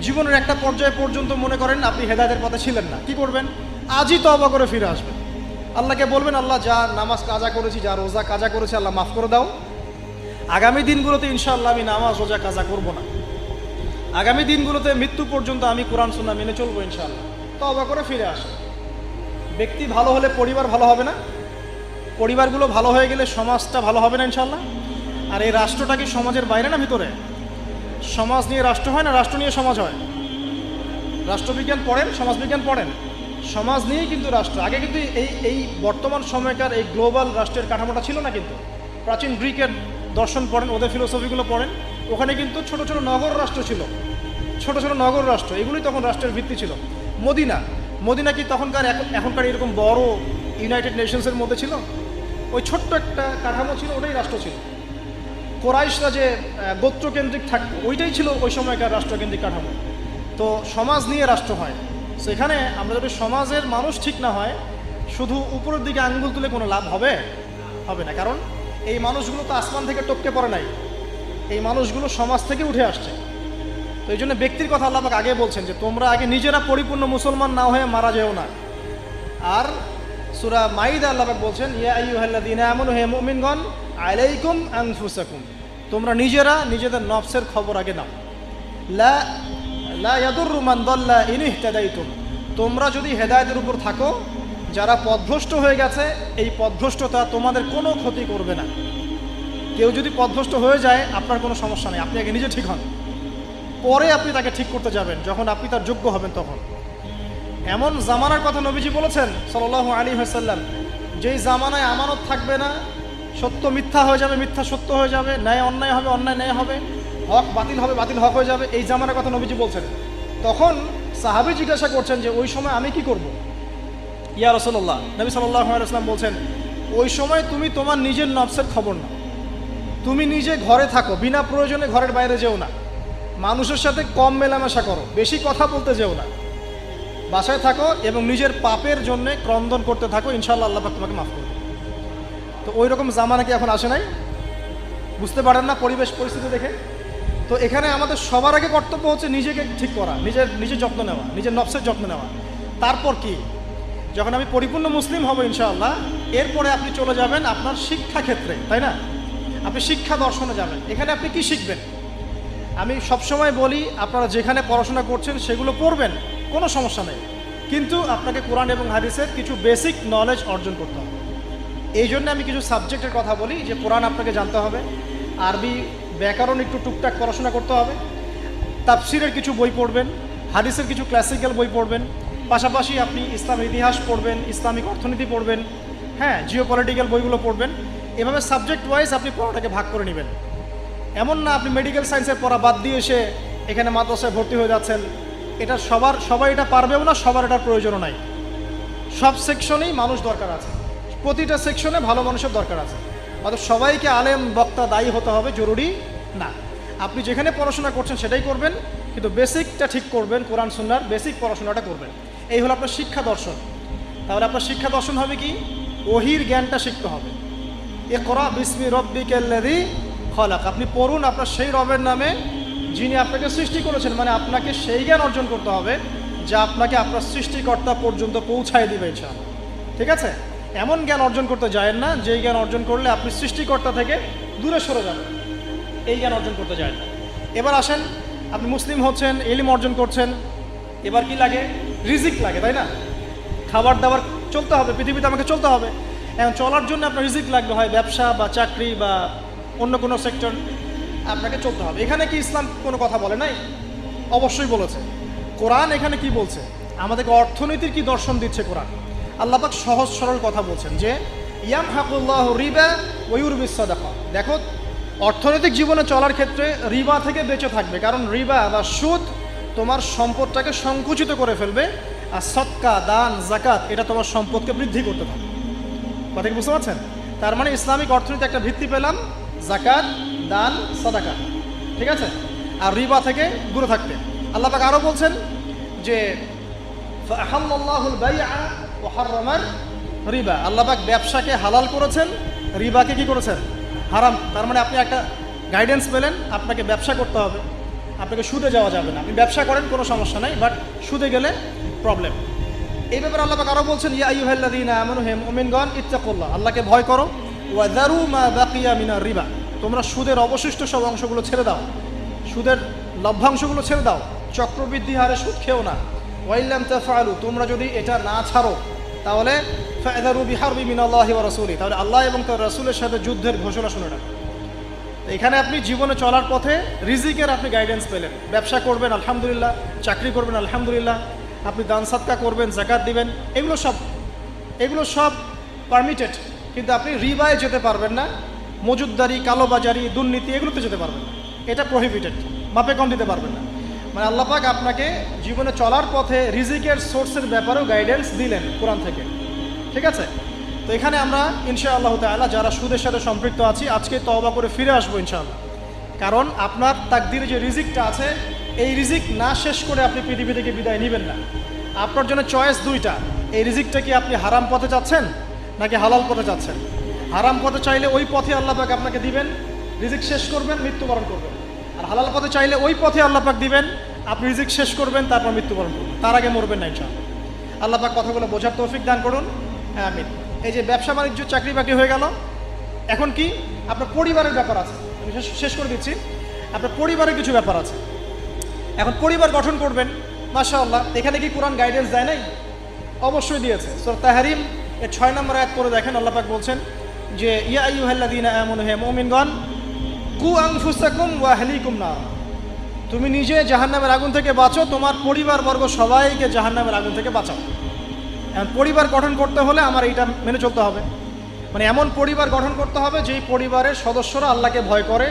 জীবনের একটা পর্যায় পর্যন্ত মনে করেন আপনি হেদায়েতের পথে ছিলেন না, কি করবেন? আজই তওবা করে ফিরে আসবেন। আল্লাহকে বলবেন, আল্লাহ, যা নামাজ কাজা করেছি, যা রোজা কাজা করেছি, আল্লাহ মাফ করে দাও। আগামী দিনগুলোতে ইনশাআল্লাহ আমি নামাজ রোজা কাজা করব না। আগামী দিনগুলোতে মৃত্যু পর্যন্ত আমি কোরআন সুন্নাহ মেনে চলবো ইনশাআল্লাহ। তওবা করে ফিরে আসেন। ব্যক্তি ভালো হলে পরিবার ভালো হবে না? পরিবারগুলো ভালো হয়ে গেলে সমাজটা ভালো হবে না ইনশাআল্লাহ? আর এই রাষ্ট্রটা কি সমাজের বাইরে না ভিতরে? সমাজ নিয়ে রাষ্ট্র হয় না রাষ্ট্র নিয়ে সমাজ হয়? রাষ্ট্রবিজ্ঞান পড়েন, সমাজবিজ্ঞান পড়েন, সমাজ নিয়েই কিন্তু রাষ্ট্র। আগে কিন্তু এই বর্তমান সময়কার এই গ্লোবাল রাষ্ট্রের কাঠামোটা ছিল না। কিন্তু প্রাচীন গ্রিকের দর্শন পড়েন, ওদের ফিলোসফিগুলো পড়েন, ওখানে কিন্তু ছোট ছোট নগর রাষ্ট্র ছিল, ছোট ছোট নগর রাষ্ট্র, এগুলোই তখন রাষ্ট্রের ভিত্তি ছিল। মদিনা কি তখনকার এখনকার এরকম বড় ইউনাইটেড নেশনসের মধ্যে ছিল? ওই ছোট্ট একটা কাঠামো ছিল, ওটাই রাষ্ট্র ছিল। কোরাইশরা যে গোত্রকেন্দ্রিক থাকতো, ওইটাই ছিল ওই সময়কার রাষ্ট্রকেন্দ্রিক কাঠামো। তো সমাজ নিয়ে রাষ্ট্র হয়। সেখানে আমরা যদি সমাজের মানুষ ঠিক না হয়, শুধু উপরের দিকে আঙ্গুল তুলে কোনো লাভ হবে না। কারণ এই মানুষগুলো তো আসমান থেকে টপকে পড়ে নাই, এই মানুষগুলো সমাজ থেকে উঠে আসছে। তো এই জন্য ব্যক্তির কথা আল্লাহ পাক আগে বলছেন যে তোমরা আগে নিজেরা পরিপূর্ণ মুসলমান না হয়ে মারা যেও না। আর সূরা মাইদা আল্লাহ পাক বলছেন, ইয়া আইয়ুহাল্লাযীনা আমানু, হে মুমিনগণ, আলাইকুম আনফুসাকুম, তোমরা নিজেরা নিজেদের নফসের খবর আগে নাও। লা ইয়াদুররু মান দাল্লা ইন ইহতাদাইতুম, তোমরা যদি হেদায়েতের উপর থাকো, যারা পথভ্রষ্ট হয়ে গেছে, এই পথভ্রষ্টতা তোমাদের কোনো ক্ষতি করবে না। কেউ যদি পথভ্রষ্ট হয়ে যায়, আপনার কোনো সমস্যা নেই, আপনি আগে নিজে ঠিক হন, পরে আপনি তাকে ঠিক করতে যাবেন যখন আপনি তার যোগ্য হবেন। তখন এমন জামানার কথা নবীজি বলেছেন সাল্লাল্লাহু আলাইহি ওয়াসাল্লাম, যেই জামানায় আমানত থাকবে না, সত্য মিথ্যা হয়ে যাবে, মিথ্যা সত্য হয়ে যাবে, ন্যায় অন্যায় হবে, অন্যায় ন্যায় হবে, হক বাতিল হবে, বাতিল হক হয়ে যাবে। এই জামানার কথা নবীজি বলছেন। তখন সাহাবী জিজ্ঞাসা করছেন যে ওই সময় আমি কি করব? ইয়া রাসূলুল্লাহ, নবী সাল্লাল্লাহু আলাইহি ওয়াসাল্লাম বলছেন, ওই সময় তুমি তোমার নিজের নফসের খবর নাও। তুমি নিজে ঘরে থাকো, বিনা প্রয়োজনে ঘরের বাইরে যেও না, মানুষের সাথে কম মেলামেশা করো, বেশি কথা বলতে যেও না, বাসায় থাকো এবং নিজের পাপের জন্য ক্রন্দন করতে থাকো, ইনশাআল্লাহ আল্লাহ পাক তোমাকে মাফ করবে। তো ওই রকম জামানা কি এখন আসে নাই? বুঝতে পারেন না পরিবেশ পরিস্থিতি দেখে? তো এখানে আমাদের সবার আগে কর্তব্য হচ্ছে নিজেকে ঠিক করা, নিজের যত্ন নেওয়া, নিজের নফসের যত্ন নেওয়া। তারপর কি, যখন আমি পরিপূর্ণ মুসলিম হব ইনশাআল্লাহ, এরপরে আপনি চলে যাবেন আপনার শিক্ষা ক্ষেত্রে, তাই না? আপনি শিক্ষা দর্শনে যাবেন। এখানে আপনি কি শিখবেন? আমি সবসময় বলি, আপনারা যেখানে পড়াশোনা করছেন সেগুলো পড়বেন, কোনো সমস্যা নেই, কিন্তু আপনাকে কোরআন এবং হাদিসের কিছু বেসিক নলেজ অর্জন করতে হবে। এই জন্য আমি কিছু সাবজেক্টের কথা বলি, যে কোরআন আপনাকে জানতে হবে, আরবি ব্যাকরণ একটু টুকটাক পড়াশোনা করতে হবে, তাফসিরের কিছু বই পড়বেন, হাদিসের কিছু ক্লাসিক্যাল বই পড়বেন, পাশাপাশি আপনি ইসলামের ইতিহাস পড়বেন, ইসলামিক অর্থনীতি পড়বেন, হ্যাঁ, জিওপলিটিক্যাল বইগুলো পড়বেন। এভাবে সাবজেক্ট ওয়াইজ আপনি পড়াটাকে ভাগ করে নেবেন। এমন না আপনি মেডিকেল সায়েন্সের পড়া বাদ দিয়ে এসে এখানে মাদ্রাসায় ভর্তি হয়ে যাচ্ছেন। এটা সবাই এটা পারবেও না, সবার এটার প্রয়োজনও নাই। সব সেকশনেই মানুষ দরকার আছে, প্রতিটা সেকশনে ভালো মানুষের দরকার আছে। অর্থাৎ সবাইকে আলেম বক্তা দায়ী হতে হবে জরুরি না। আপনি যেখানে পড়াশোনা করছেন সেটাই করবেন, কিন্তু বেসিকটা ঠিক করবেন, কোরআন সুন্নাহর বেসিক পড়াশোনাটা করবেন। এই হলো আপনার শিক্ষা দর্শন। তাহলে আপনার শিক্ষা দর্শন হবে কি? ওহির জ্ঞানটা শিখতে হবে। ইকরা বিসমি রব্বিকাল্লাযী খলাক, আপনি পড়ুন আপনার সেই রবের নামে যিনি আপনাকে সৃষ্টি করেছেন। মানে আপনাকে সেই জ্ঞান অর্জন করতে হবে যা আপনাকে আপনার সৃষ্টিকর্তা পর্যন্ত পৌঁছায় দিবে ইনশাআল্লাহ। ঠিক আছে? এমন জ্ঞান অর্জন করতে যায়েন না যেই জ্ঞান অর্জন করলে আপনি সৃষ্টিকর্তা থেকে দূরে সরে যাবেন, এই জ্ঞান অর্জন করতে যায়েন না। এবার আসেন, আপনি মুসলিম হচ্ছেন, ইলম অর্জন করছেন, এবার কি লাগে? রিজিক লাগে, তাই না? খাবার দাবার চলতে হবে, পৃথিবীতে আমাকে চলতে হবে। এখন চলার জন্য আপনার রিজিক লাগবে, হয় ব্যবসা বা চাকরি বা অন্য কোনো সেক্টর। আপনাকে চলতে হবে। এখানে কি ইসলাম কোনো কথা বলে নাই? অবশ্যই বলেছে। কোরআন এখানে কি বলছে, আমাদেরকে অর্থনীতির কি দর্শন দিচ্ছে কোরআন। আল্লাহ পাক সহজ সরল কথা বলছেন যে ইয়ামহাকুল্লাহু রিবা ওয়া ইউরবিস সাদাকা। দেখো, অর্থনৈতিক জীবনে চলার ক্ষেত্রে রিবা থেকে বেঁচে থাকবে, কারণ রিবা বা সুদ তোমার সম্পদটাকে সংকুচিত করে ফেলবে, আর সদকা, দান, জাকাত এটা তোমার সম্পদকে বৃদ্ধি করতে থাকবে। কথা কি বুঝতে পারছেন? তার মানে ইসলামিক অর্থনীতি একটা ভিত্তি পেলাম, জাকাত, দান, সাদাকা, ঠিক আছে, আর রিবা থেকে দূরে থাকতে। আল্লাহ পাক আরও বলছেন যে ফাআহাল্লাল্লাহুল বাইআ ওয়া হাররামার রিবা। আল্লাহ পাক ব্যবসাকে হালাল করেছেন, রিবাকে কি করেছেন? হারাম। তার মানে আপনি একটা গাইডেন্স পেলেন, আপনাকে ব্যবসা করতে হবে, আপনাকে সুদে যাওয়া যাবে না। আপনি ব্যবসা করেন কোনো সমস্যা নাই, বাট সুদে গেলে প্রবলেম। এই ব্যাপারে আল্লাহ পাক আরও বলছেন ইয়া আইয়ুহাল্লাযীনা আমানু হে মুমিনগণ ইত্তাকুল্লাহ, আল্লাহকে ভয় করো, ওয়া যারু মা বাকিয়া মিনার রিবা, তোমরা সুদের অবশিষ্ট সব অংশগুলো ছেড়ে দাও, সুদের লভ্যাংশগুলো ছেড়ে দাও, চক্রবৃদ্ধি হারে সুদ খেও না। ওয়াইল্লাম তাফআলু, তোমরা যদি এটা না ছাড়ো তাহলে ফা'যারু বিহারবি মিনাল্লাহি ওয়া রাসূলিহি, তাহলে আল্লাহ এবং তার রাসূলের সাথে যুদ্ধের ঘোষণা শুনে রাখো। এখানে আপনি জীবনে চলার পথে রিজিকের আপনি গাইডেন্স পেলেন। ব্যবসা করবেন আলহামদুলিল্লাহ, চাকরি করবেন আলহামদুলিল্লাহ, আপনি দান সাদকা করবেন, যাকাত দিবেন, এগুলো সব পারমিটেড, কিন্তু আপনি রিবায় যেতে পারবেন না, মজুদদারি, কালোবাজারি, দুর্নীতি এগুলোতে যেতে পারবেন না, এটা প্রহিবিটেড, মাপে কম দিতে পারবেন না। মানে আল্লাহ পাক আপনাকে জীবনে চলার পথে রিজিকের সোর্সের ব্যাপারেও গাইডেন্স দিলেন কোরআন থেকে, ঠিক আছে। তো এখানে আমরা ইনশাআল্লাহ তাআলা যারা সুদের সাথে সম্পৃক্ত আছি আজকে তওবা করে ফিরে আসবো ইনশাআল্লাহ, কারণ আপনার তাকদিরে যে রিজিকটা আছে এই রিজিক না শেষ করে আপনি পৃথিবী থেকে বিদায় নেবেন না। আপনার জন্য চয়েস দুইটা, এই রিজিকটা কি আপনি হারাম পথে যাচ্ছেন নাকি হালাল পথে যাচ্ছেন। হারাম পথে চাইলে ওই পথে আল্লাহ পাক আপনাকে দিবেন, রিজিক শেষ করবেন, মৃত্যুবরণ করবেন। আর হালাল পথে চাইলে ওই পথে আল্লাহ পাক দিবেন, আপনি রিজিক শেষ করবেন, তারপর মৃত্যুবরণ করবেন, তার আগে মরবেন না ইনশাআল্লাহ। আল্লাহ পাক কথাগুলো বোঝার তৌফিক দান করুন, আমিন। এই যে ব্যবসা বাণিজ্য, চাকরি বাকরি হয়ে গেল, এখন কি আপনার পরিবারের ব্যাপার আছে। আমি শেষ করে দিচ্ছি, আপনার পরিবারের কিছু ব্যাপার আছে। এখন পরিবার গঠন করবেন, মাশাআল্লাহ, এখানে কি কোরআন গাইডেন্স দেয় নাই? অবশ্যই দিয়েছে। সূরা তাহরিম এর 6 নম্বর আয়াত পড়ে দেখেন, আল্লাহ পাক বলছেন যে ইয়া আইয়ুহাল্লাযীনা আমানু হে মুমিনগণ কু আনফুসাকুম ওয়া আহলিকুম নার, তুমি নিজে জাহান্নামের আগুন থেকে বাঁচো, তোমার পরিবারবর্গ সবাইকে জাহান্নামের আগুন থেকে বাঁচাও। এখন পরিবার গঠন করতে হলে আমার এইটা মেনে চলতে হবে, মানে এমন পরিবার গঠন করতে হবে যেই পরিবারের সদস্যরা আল্লাহকে ভয় করে,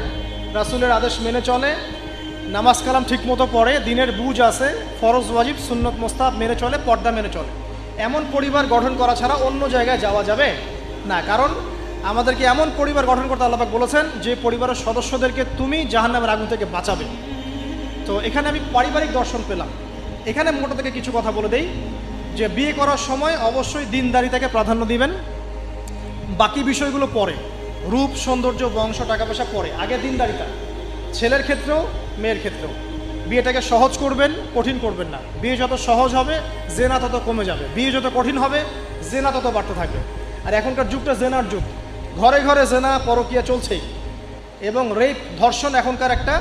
রাসূলের আদেশ মেনে চলে, নামাজ কালাম ঠিক মতো পড়ে, দিনের বুঝ আছে, ফরজ ওয়াজিব সুন্নত মোস্তাহাব মেনে চলে, পর্দা মেনে চলে। এমন পরিবার গঠন করা ছাড়া অন্য জায়গায় যাওয়া যাবে না, কারণ আমাদেরকে এমন পরিবার গঠন করতে আল্লাহ পাক বলেছেন যে পরিবারের সদস্যদেরকে তুমি জাহান্নামের আগুন থেকে বাঁচাবে। তো এখানে আমি পারিবারিক দর্শন পেলাম। এখানে মোটা থেকে কিছু কথা বলে দেই যে বিয়ে করার সময় অবশ্যই দিনদারিতাকে প্রাধান্য দিবেন, বাকি বিষয়গুলো পরে, রূপ সৌন্দর্য বংশ টাকা পয়সা পরে, আগে দিনদারিতা। ছেলের ক্ষেত্রেও মেয়ের ক্ষেত্রেও বিয়েটাকে সহজ করবেন, কঠিন করবেন না। বিয়ে যত সহজ হবে জেনা তত কমে যাবে, বিয়ে যত কঠিন হবে জেনা তত বাড়তে থাকবে। আর এখনকার যুগটা জেনার যুগ, ঘরে ঘরে জেনা পরকীয়া চলছেই, এবং রেপ ধর্ষণ এখনকার একটা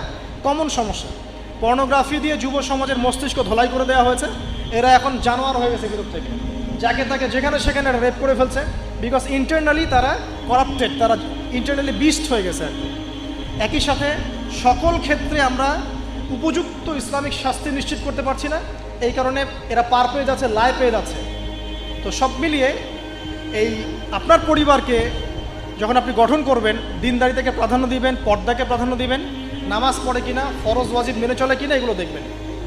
কমন সমস্যা। পর্নোগ্রাফি দিয়ে যুব সমাজের মস্তিষ্ক ধোলাই করে দেওয়া হয়েছে, এরা এখন জানোয়ার হয়ে গেছে ভিতর থেকে, যাকে তাকে যেখানে সেখানে রেপ করে ফেলছে, বিকজ ইন্টারনালি তারা করাপ্টেড, তারা ইন্টারনালি বিস্ট হয়ে গেছে আর কি। একই সাথে সকল ক্ষেত্রে আমরা উপযুক্ত ইসলামিক শাস্তি নিশ্চিত করতে পারছি না, এই কারণে এরা পার পেয়ে যাচ্ছে, লাই পেয়ে যাচ্ছে। তো সব মিলিয়ে এই আপনার পরিবারকে যখন আপনি গঠন করবেন, দিনদারিতাকে প্রাধান্য দিবেন, পর্দাকে প্রাধান্য দিবেন, নামাজ পড়ে কিনা, ফরজ ওয়াজিব মেনে চলে কিনা এগুলো দেখবেন।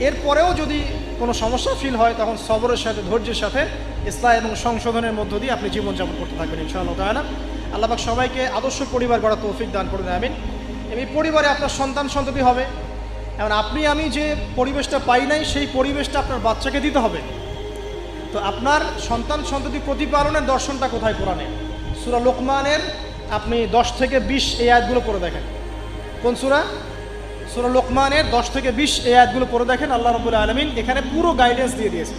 এরপরেও যদি কোনো সমস্যা ফিল হয় তখন সবরের সাথে, ধৈর্যের সাথে, ইসলাম এবং সংশোধনের মধ্য দিয়ে আপনি জীবনযাপন করতে থাকবেন ইনশাআল্লাহ তাআলা। আল্লাহ পাক সবাইকে আদর্শ পরিবার গড়ার তৌফিক দান করুন, আমিন। এই পরিবারে আপনার সন্তান সন্ততি হবে, এখন আপনি আমি যে পরিবেশটা পাই নাই সেই পরিবেশটা আপনার বাচ্চাকে দিতে হবে। তো আপনার সন্তান সন্ততি প্রতিপালনের দর্শনটা কোথায় কোরআনে? সূরা লোকমানের আপনি 10 থেকে 20 এই আয়াতগুলো পড়ে দেখেন। কোন সূরা? সূরা লোকমানের 10 থেকে 20 এই আয়াতগুলো পড়ে দেখেন। আল্লাহ রাব্বুল আলামিন এখানে পুরো গাইডেন্স দিয়ে দিয়েছে,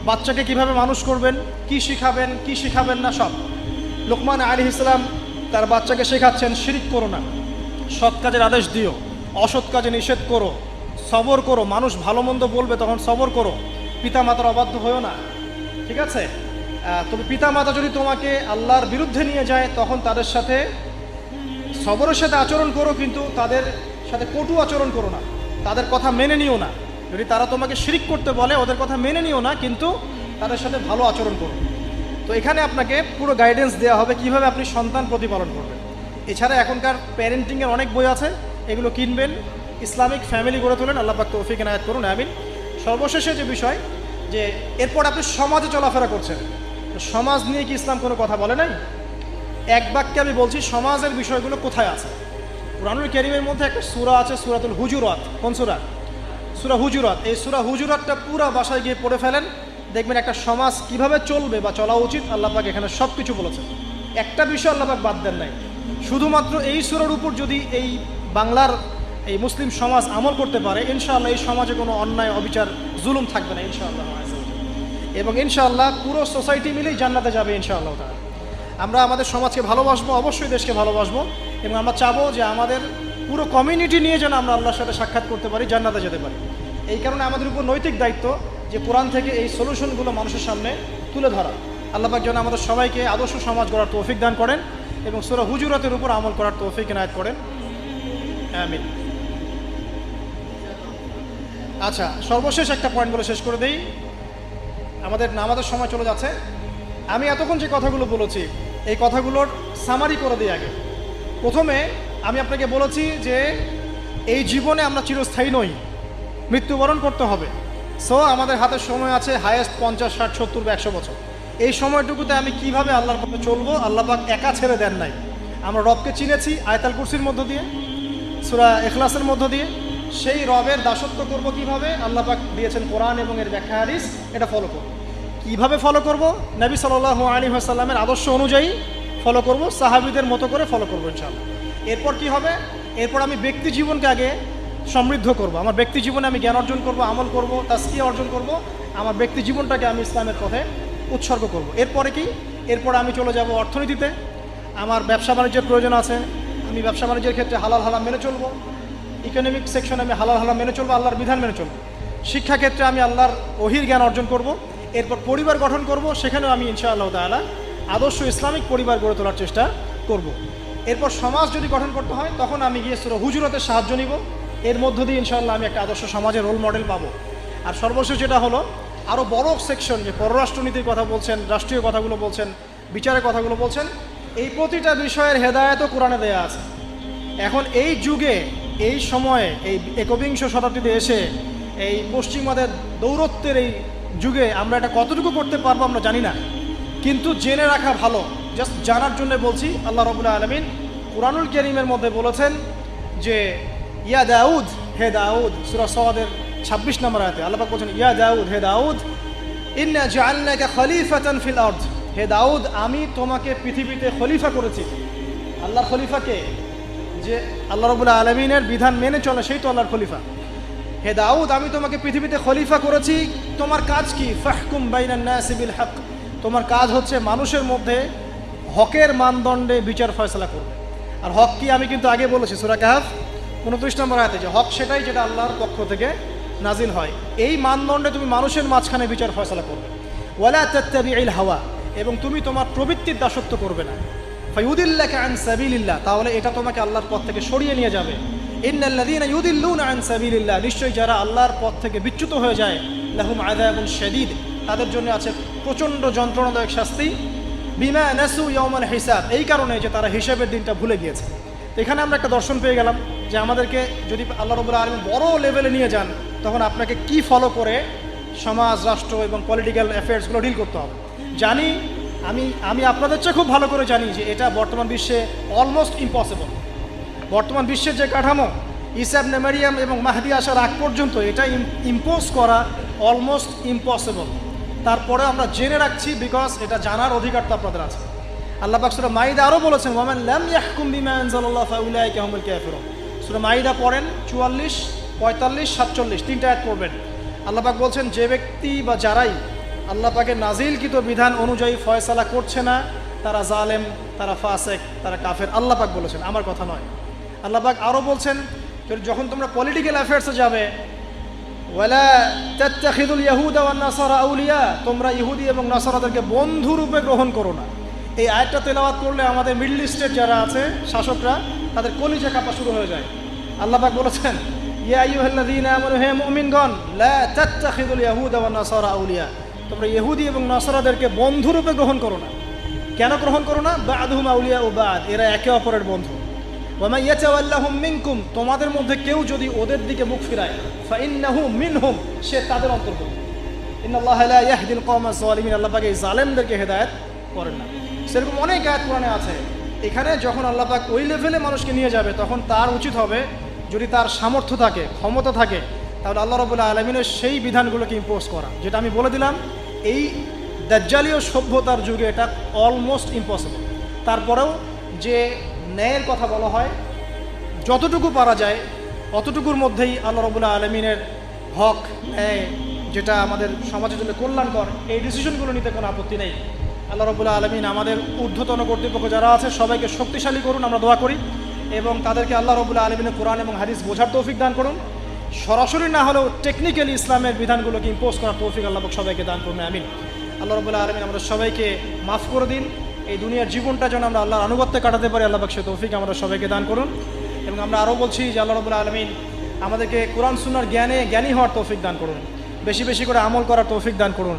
বাচ্চাকে কিভাবে মানুষ করবেন, কি শিখাবেন, কি শিখাবেন না সব। লোকমান আলাইহিস সালাম তার বাচ্চাকে শেখাচ্ছেন শিরক করো না, সৎ কাজের আদেশ দিও, অসৎ কাজে নিষেধ করো, সবর করো, মানুষ ভালো মন্দ বলবে তখন সবর করো, পিতা মাতার অবাধ্য হয়েও না, ঠিক আছে। তবে পিতা মাতা যদি তোমাকে আল্লাহর বিরুদ্ধে নিয়ে যায় তখন তাদের সাথে সবরের সাথে আচরণ করো, কিন্তু তাদের সাথে কটু আচরণ করো না, তাদের কথা মেনে নিও না। যদি তারা তোমাকে শিরিক করতে বলে ওদের কথা মেনে নিও না, কিন্তু তাদের সাথে ভালো আচরণ করো। তো এখানে আপনাকে পুরো গাইডেন্স দেওয়া হবে কীভাবে আপনি সন্তান প্রতিপালন করবেন। এছাড়া এখনকার প্যারেন্টিংয়ের অনেক বই আছে, এগুলো কিনবেন, ইসলামিক ফ্যামিলি গড়ে তোলেন। আল্লাহ পাক তৌফিক এনায়েত করুন, আমিন। সর্বশেষে যে বিষয়, যে এরপর আপনি সমাজে চলাফেরা করছেন, সমাজ নিয়ে কি ইসলাম কোনো কথা বলে নাই? এক বাক্যে আমি বলছি সমাজের বিষয়গুলো কোথায় আছে। কুরআনুল কারীমের মধ্যে একটা সূরা আছে, সূরাতুল হুজুরাত। কোন সূরা? সূরা হুজুরাত। এই সূরা হুজুরাতটা পুরো বাসায় গিয়ে পড়ে ফেলেন, দেখবেন একটা সমাজ কিভাবে চলবে বা চলা উচিত আল্লাহ পাক এখানে সব কিছু বলেছেন। একটা বিষয় আল্লাহ পাক বাদ দেন নাই। শুধুমাত্র এই সূরার উপর যদি এই বাংলার এই মুসলিম সমাজ আমল করতে পারে, ইনশাআল্লাহ এই সমাজে কোনো অন্যায়, অবিচার, জুলুম থাকবে না ইনশাআল্লাহ। এবং ইনশাআল্লাহ পুরো সোসাইটি মিলেই জান্নাতে যাবে ইনশাআল্লাহ তাআলা। আমরা আমাদের সমাজকে ভালোবাসবো, অবশ্যই দেশকে ভালোবাসবো, এবং আমরা চাবো যে আমাদের পুরো কমিউনিটি নিয়ে যেন আমরা আল্লাহর সাথে সাক্ষাৎ করতে পারি, জান্নাতে যেতে পারি। এই কারণে আমাদের উপর নৈতিক দায়িত্ব যে কোরআন থেকে এই সলিউশনগুলো মানুষের সামনে তুলে ধরা। আল্লাহ পাক যেন আমাদের সবাইকে আদর্শ সমাজ গড়ার তৌফিক দান করেন এবং সূরা হুজুরাতের উপর আমল করার তৌফিক এনায়েত করেন, আমিন। আচ্ছা, সর্বশেষ একটা পয়েন্ট বলে শেষ করে দেই, আমাদের সময় চলে যাচ্ছে। আমি এতক্ষণ যে কথাগুলো বলেছি এই কথাগুলোর সামারি করে দিই আগে। প্রথমে আমি আপনাকে বলেছি যে এই জীবনে আমরা চিরস্থায়ী নই, মৃত্যুবরণ করতে হবে। সো আমাদের হাতে সময় আছে হায়েস্ট 50, 60, 70 বা 100 বছর। এই সময়টুকুতে আমি কিভাবে আল্লাহর পথে চলবো, আল্লাহ পাক একা ছেড়ে দেন নাই। আমরা রবকে চিনেছি আয়াতুল কুরসির মধ্য দিয়ে, সূরা ইখলাসের মধ্য দিয়ে। সেই রবের দাসত্ব করব কিভাবে, আল্লাহ পাক দিয়েছেন কোরআন এবং এর ব্যাখ্যা হাদিস, এটা ফলো করব। কিভাবে ফলো করব? নবী সাল্লাল্লাহু আলাইহি ওয়াসাল্লামের আদর্শ অনুযায়ী ফলো করব, সাহাবীদের মতো করে ফলো করব ইনশাআল্লাহ। এরপর কি হবে? এরপর আমি ব্যক্তি জীবনকে আগে সমৃদ্ধ করব। আমার ব্যক্তি জীবনে আমি জ্ঞান অর্জন করব, আমল করব, তাসকিয়া অর্জন করব, আমার ব্যক্তি জীবনটাকে আমি ইসলামের পথে উৎসর্গ করব। এরপরে কি? এরপরে আমি চলে যাব অর্থনীতিতে। আমার ব্যবসা বাণিজ্যের প্রয়োজন আছে, আমি ব্যবসা বাণিজ্যের ক্ষেত্রে হালাল হারাম মেনে চলবো। ইকোনমিক সেকশনে আমি হালাল হারাম মেনে চলবো, আল্লাহর বিধান মেনে চলবো। শিক্ষাক্ষেত্রে আমি আল্লাহর ওহির জ্ঞান অর্জন করব। এরপর পরিবার গঠন করব, সেখানেও আমি ইনশাআল্লাহ তাআলা আদর্শ ইসলামিক পরিবার গড়ে তোলার চেষ্টা করব। এরপর সমাজ যদি গঠন করতে হয় তখন আমি গিয়ে সূরা হুজুরাতের সাহায্য নিব। এর মধ্য দিয়ে ইনশাআল্লাহ আমি একটা আদর্শ সমাজের রোল মডেল পাবো। আর সর্বশেষ যেটা হলো, আরও বড় সেকশন, যে পররাষ্ট্রনীতির কথা বলছেন, রাষ্ট্রীয় কথাগুলো বলছেন, বিচারের কথাগুলো বলছেন, এই প্রতিটা বিষয়ের হেদায়েতও কোরআনে দেয়া আছে। এখন এই যুগে, এই সময়ে, এই একবিংশ শতাব্দীতে এসে এই পশ্চিমাদের দৌরত্বের এই যুগে আমরা এটা কতটুকু করতে পারবো আমরা জানি না, কিন্তু জেনে রাখা ভালো। জাস্ট জানার জন্য বলছি। আল্লাহ রাব্বুল আলামিন কুরআনুল কারীমের মধ্যে বলেছেন যে ইয়া দাউদ, হে দাউদ, সূরা সাদের 26 নম্বর আয়াতে আল্লাহ পাক বলেছেন, ইয়া দাউদ, হে দাউদ, ইন্না জাআলনাকা খলিফাতান ফিল আরদ, হে দাউদ আমি তোমাকে পৃথিবীতে খলিফা করেছি। আল্লাহর খলিফাকে, যে আল্লাহ রাব্বুল আলামিনের বিধান মেনে চলে সেই তো আল্লাহর খলিফা। হে দাউদ আমি তোমাকে পৃথিবীতে খলিফা করেছি, তোমার কাজ কি? ফাহকুম বাইনান নাসি বিল হক, তোমার কাজ হচ্ছে মানুষের মধ্যে হকের মানদণ্ডে বিচার ফয়সালা করবে। আর হক কি আমি কিন্তু আগে বলেছি সূরা কাহফ 29 নম্বর আয়াতে, যে হক সেটাই যেটা আল্লাহর পক্ষ থেকে নাজিল হয়। এই মানদণ্ডে তুমি মানুষের মাঝখানে বিচার ফয়সালা করবে। ওয়ালা তাত্তাবিউল হাওয়া, এবং তুমি তোমার প্রবৃত্তির দাসত্ব করবে না। ফায়ুদিল্লাকা আন সাবিলিল্লাহ, তাহলে এটা তোমাকে আল্লাহর পথ থেকে সরিয়ে নিয়ে যাবে। ইন্নাল্লাযীনা ইউদিল্লুনা আন সাবিলিল্লাহ, নিশ্চয়ই যারা আল্লাহর পথ থেকে বিচ্যুত হয়ে যায়, লাহুম আযাবুন শাদীদ, তাদের জন্য আছে প্রচণ্ড যন্ত্রণাদায়ক শাস্তি। বিমা নাসু ইয়াউমাল হিসাব, এই কারণে যে তারা হিসাবের দিনটা ভুলে গিয়েছে। তো এখানে আমরা একটা দর্শন পেয়ে গেলাম যে আমাদেরকে যদি আল্লাহ রাব্বুল আলামিন বড় লেভেলে নিয়ে যান, তখন আপনাকে কি ফলো করে সমাজ, রাষ্ট্র এবং পলিটিক্যাল অ্যাফেয়ার্সগুলো ডিল করতে হবে। জানি আমি আপনাদের চেয়ে খুব ভালো করে জানি যে এটা বর্তমান বিশ্বে অলমোস্ট ইম্পসিবল। বর্তমান বিশ্বের যে কাঠামো, ঈসা ইবনে মারইয়াম এবং মাহদী আসার আগ পর্যন্ত এটা ইম্পোজ করা অলমোস্ট ইম্পসিবল। তারপরে আমরা জেনে রাখছি, বিকজ এটা জানার অধিকারটা আপনাদের আছে। আল্লাহ পাক সূরা মাইদা আরও বলেছেন, ওয়ামান লাম ইয়াহকুম বিমা আনজালাল্লাহু ফাউলাইকা হুমুল কাফিরুন। সূরা মাইদা পড়েন 44, 45, 47 তিনটা আয়াত পড়বেন। আল্লাহ পাক বলছেন, যে ব্যক্তি বা যারাই আল্লাহ পাকের নাজিলকৃত বিধান অনুযায়ী ফয়সালা করছে না, তারা জালেম, তারা ফাসেক, তারা কাফের। আল্লাহ পাক বলেছেন, আমার কথা নয়। আল্লাহ পাক আরও বলছেন, যখন তোমরা পলিটিক্যাল অ্যাফেয়ার্সে যাবে, ওয়ালা তাত্তাখিযুল ইয়াহুদা ওয়ান নাসারা আউলিয়া, তোমরা ইহুদি এবং নাসারাদেরকে বন্ধু রূপে গ্রহণ করো না। এই আয়াতটা তেলাওয়াত করলে আমাদের মিডল ইস্টের যারা আছে শাসকরা, তাদের কলিজা কাঁপা শুরু হয়ে যায়। আল্লাহ পাক বলেছেন, ইয়া আইয়ুহাল্লাযীনা আমানু, হে মুমিনগণ, লা তাত্তাখিযুল ইয়াহুদা ওয়ান নাসারা আউলিয়া, তোমরা ইহুদি এবং নাসারাদেরকে বন্ধুরূপে গ্রহণ করো না। কেন গ্রহণ করো না? বা'দুহুম আউলিয়াউ বা'দ, এরা একে অপরের বন্ধু। ওয়া মান ইয়াতাওয়াল্লাহুম মিনকুম, তোমাদের মধ্যে কেউ যদি ওদের দিকে মুখ ফিরায়, ফাইন্নাহু মিনহুম, সে তাদের অন্তর্ভুক্ত। ইন্নাল্লাহা লা ইয়াহদিল কওমাজ যালিমিন, আল্লাহ পাক এই জালেমদেরকে হেদায়েত করেন না। সেরকম অনেক আয়াত কোরআনে আছে। এখানে যখন আল্লাহ পাক ওই লেভেলে মানুষকে নিয়ে যাবে, তখন তার উচিত হবে, যদি তার সামর্থ্য থাকে, ক্ষমতা থাকে, তাহলে আল্লাহ রাব্বুল আলামিনের সেই বিধানগুলোকে ইম্পোজ করা। যেটা আমি বলে দিলাম, এই দাজ্জালীয় সভ্যতার যুগে এটা অলমোস্ট ইম্পসিবল। তারপরেও যে ন্যায়ের কথা বলা হয়, যতটুকু পারা যায় অতটুকুর মধ্যেই আল্লাহ রাব্বুল আলামিনের হক, ন্যায়, যেটা আমাদের সমাজের জন্য কল্যাণকর, এই ডিসিশনগুলো নিতে কোনো আপত্তি নেই। আল্লাহ রাব্বুল আলামিন আমাদের ঊর্ধ্বতন কর্তৃপক্ষ যারা আছে সবাইকে শক্তিশালী করুন, আমরা দোয়া করি, এবং তাদেরকে আল্লাহ রাব্বুল আলামিনের কোরআন এবং হাদিস বোঝার তৌফিক দান করুন। সরাসরি না হলেও টেকনিক্যালি ইসলামের বিধানগুলোকে ইম্পোজ করার তৌফিক আল্লাহ পাক সবাইকে দান করুন, আমিন। আল্লাহ রাব্বুল আলামিন আমাদের সবাইকে মাফ করে দিন। এই দুনিয়ার জীবনটা যেন আমরা আল্লাহর আনুগত্যে কাটাতে পারি, আল্লাহ পাক সে তৌফিক আমরা সবাইকে দান করুন। এবং আমরা আরও বলছি যে আল্লাহ রাব্বুল আলামিন আমাদেরকে কোরআন সুন্নাহর জ্ঞানী হওয়ার তৌফিক দান করুন, বেশি বেশি করে আমল করার তৌফিক দান করুন,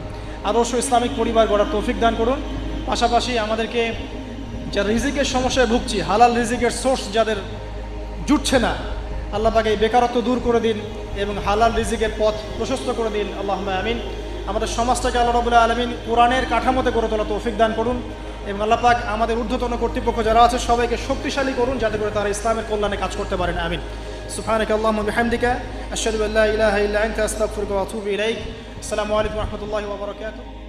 আদর্শ ইসলামিক পরিবার গড়ার তৌফিক দান করুন। পাশাপাশি আমাদেরকে যা রিজিকের সমস্যায় ভুগছি, হালাল রিজিকের সোর্স যাদের জুটছে না, আল্লাহ পাক এই বেকারত্ব দূর করে দিন এবং হালাল রিজিকের পথ প্রশস্ত করে দিন, আল্লাহুম্মা আমিন। আমাদের সমাজটাকে আল্লাহ রাব্বুল আলামিন কোরআনের কাঠামোতে গড়ে তোলা তৌফিক দান করুন, এবং আল্লাহ পাক আমাদের ঊর্ধ্বতন কর্তৃপক্ষ যারা আছে সবাইকে শক্তিশালী করুন, যাতে করে তারা ইসলামের কল্যাণে কাজ করতে পারেন, আমিন। সুবহানাকা আল্লাহুম্মা বিহামদিকা, আশহাদু আল্লা ইলাহা ইল্লা আনতা, আস্তাগফিরুকা ওয়া আতুবু ইলাইক। আসসালামু আলাইকুম ওয়া রাহমাতুল্লাহি ওয়া বারাকাতুহু।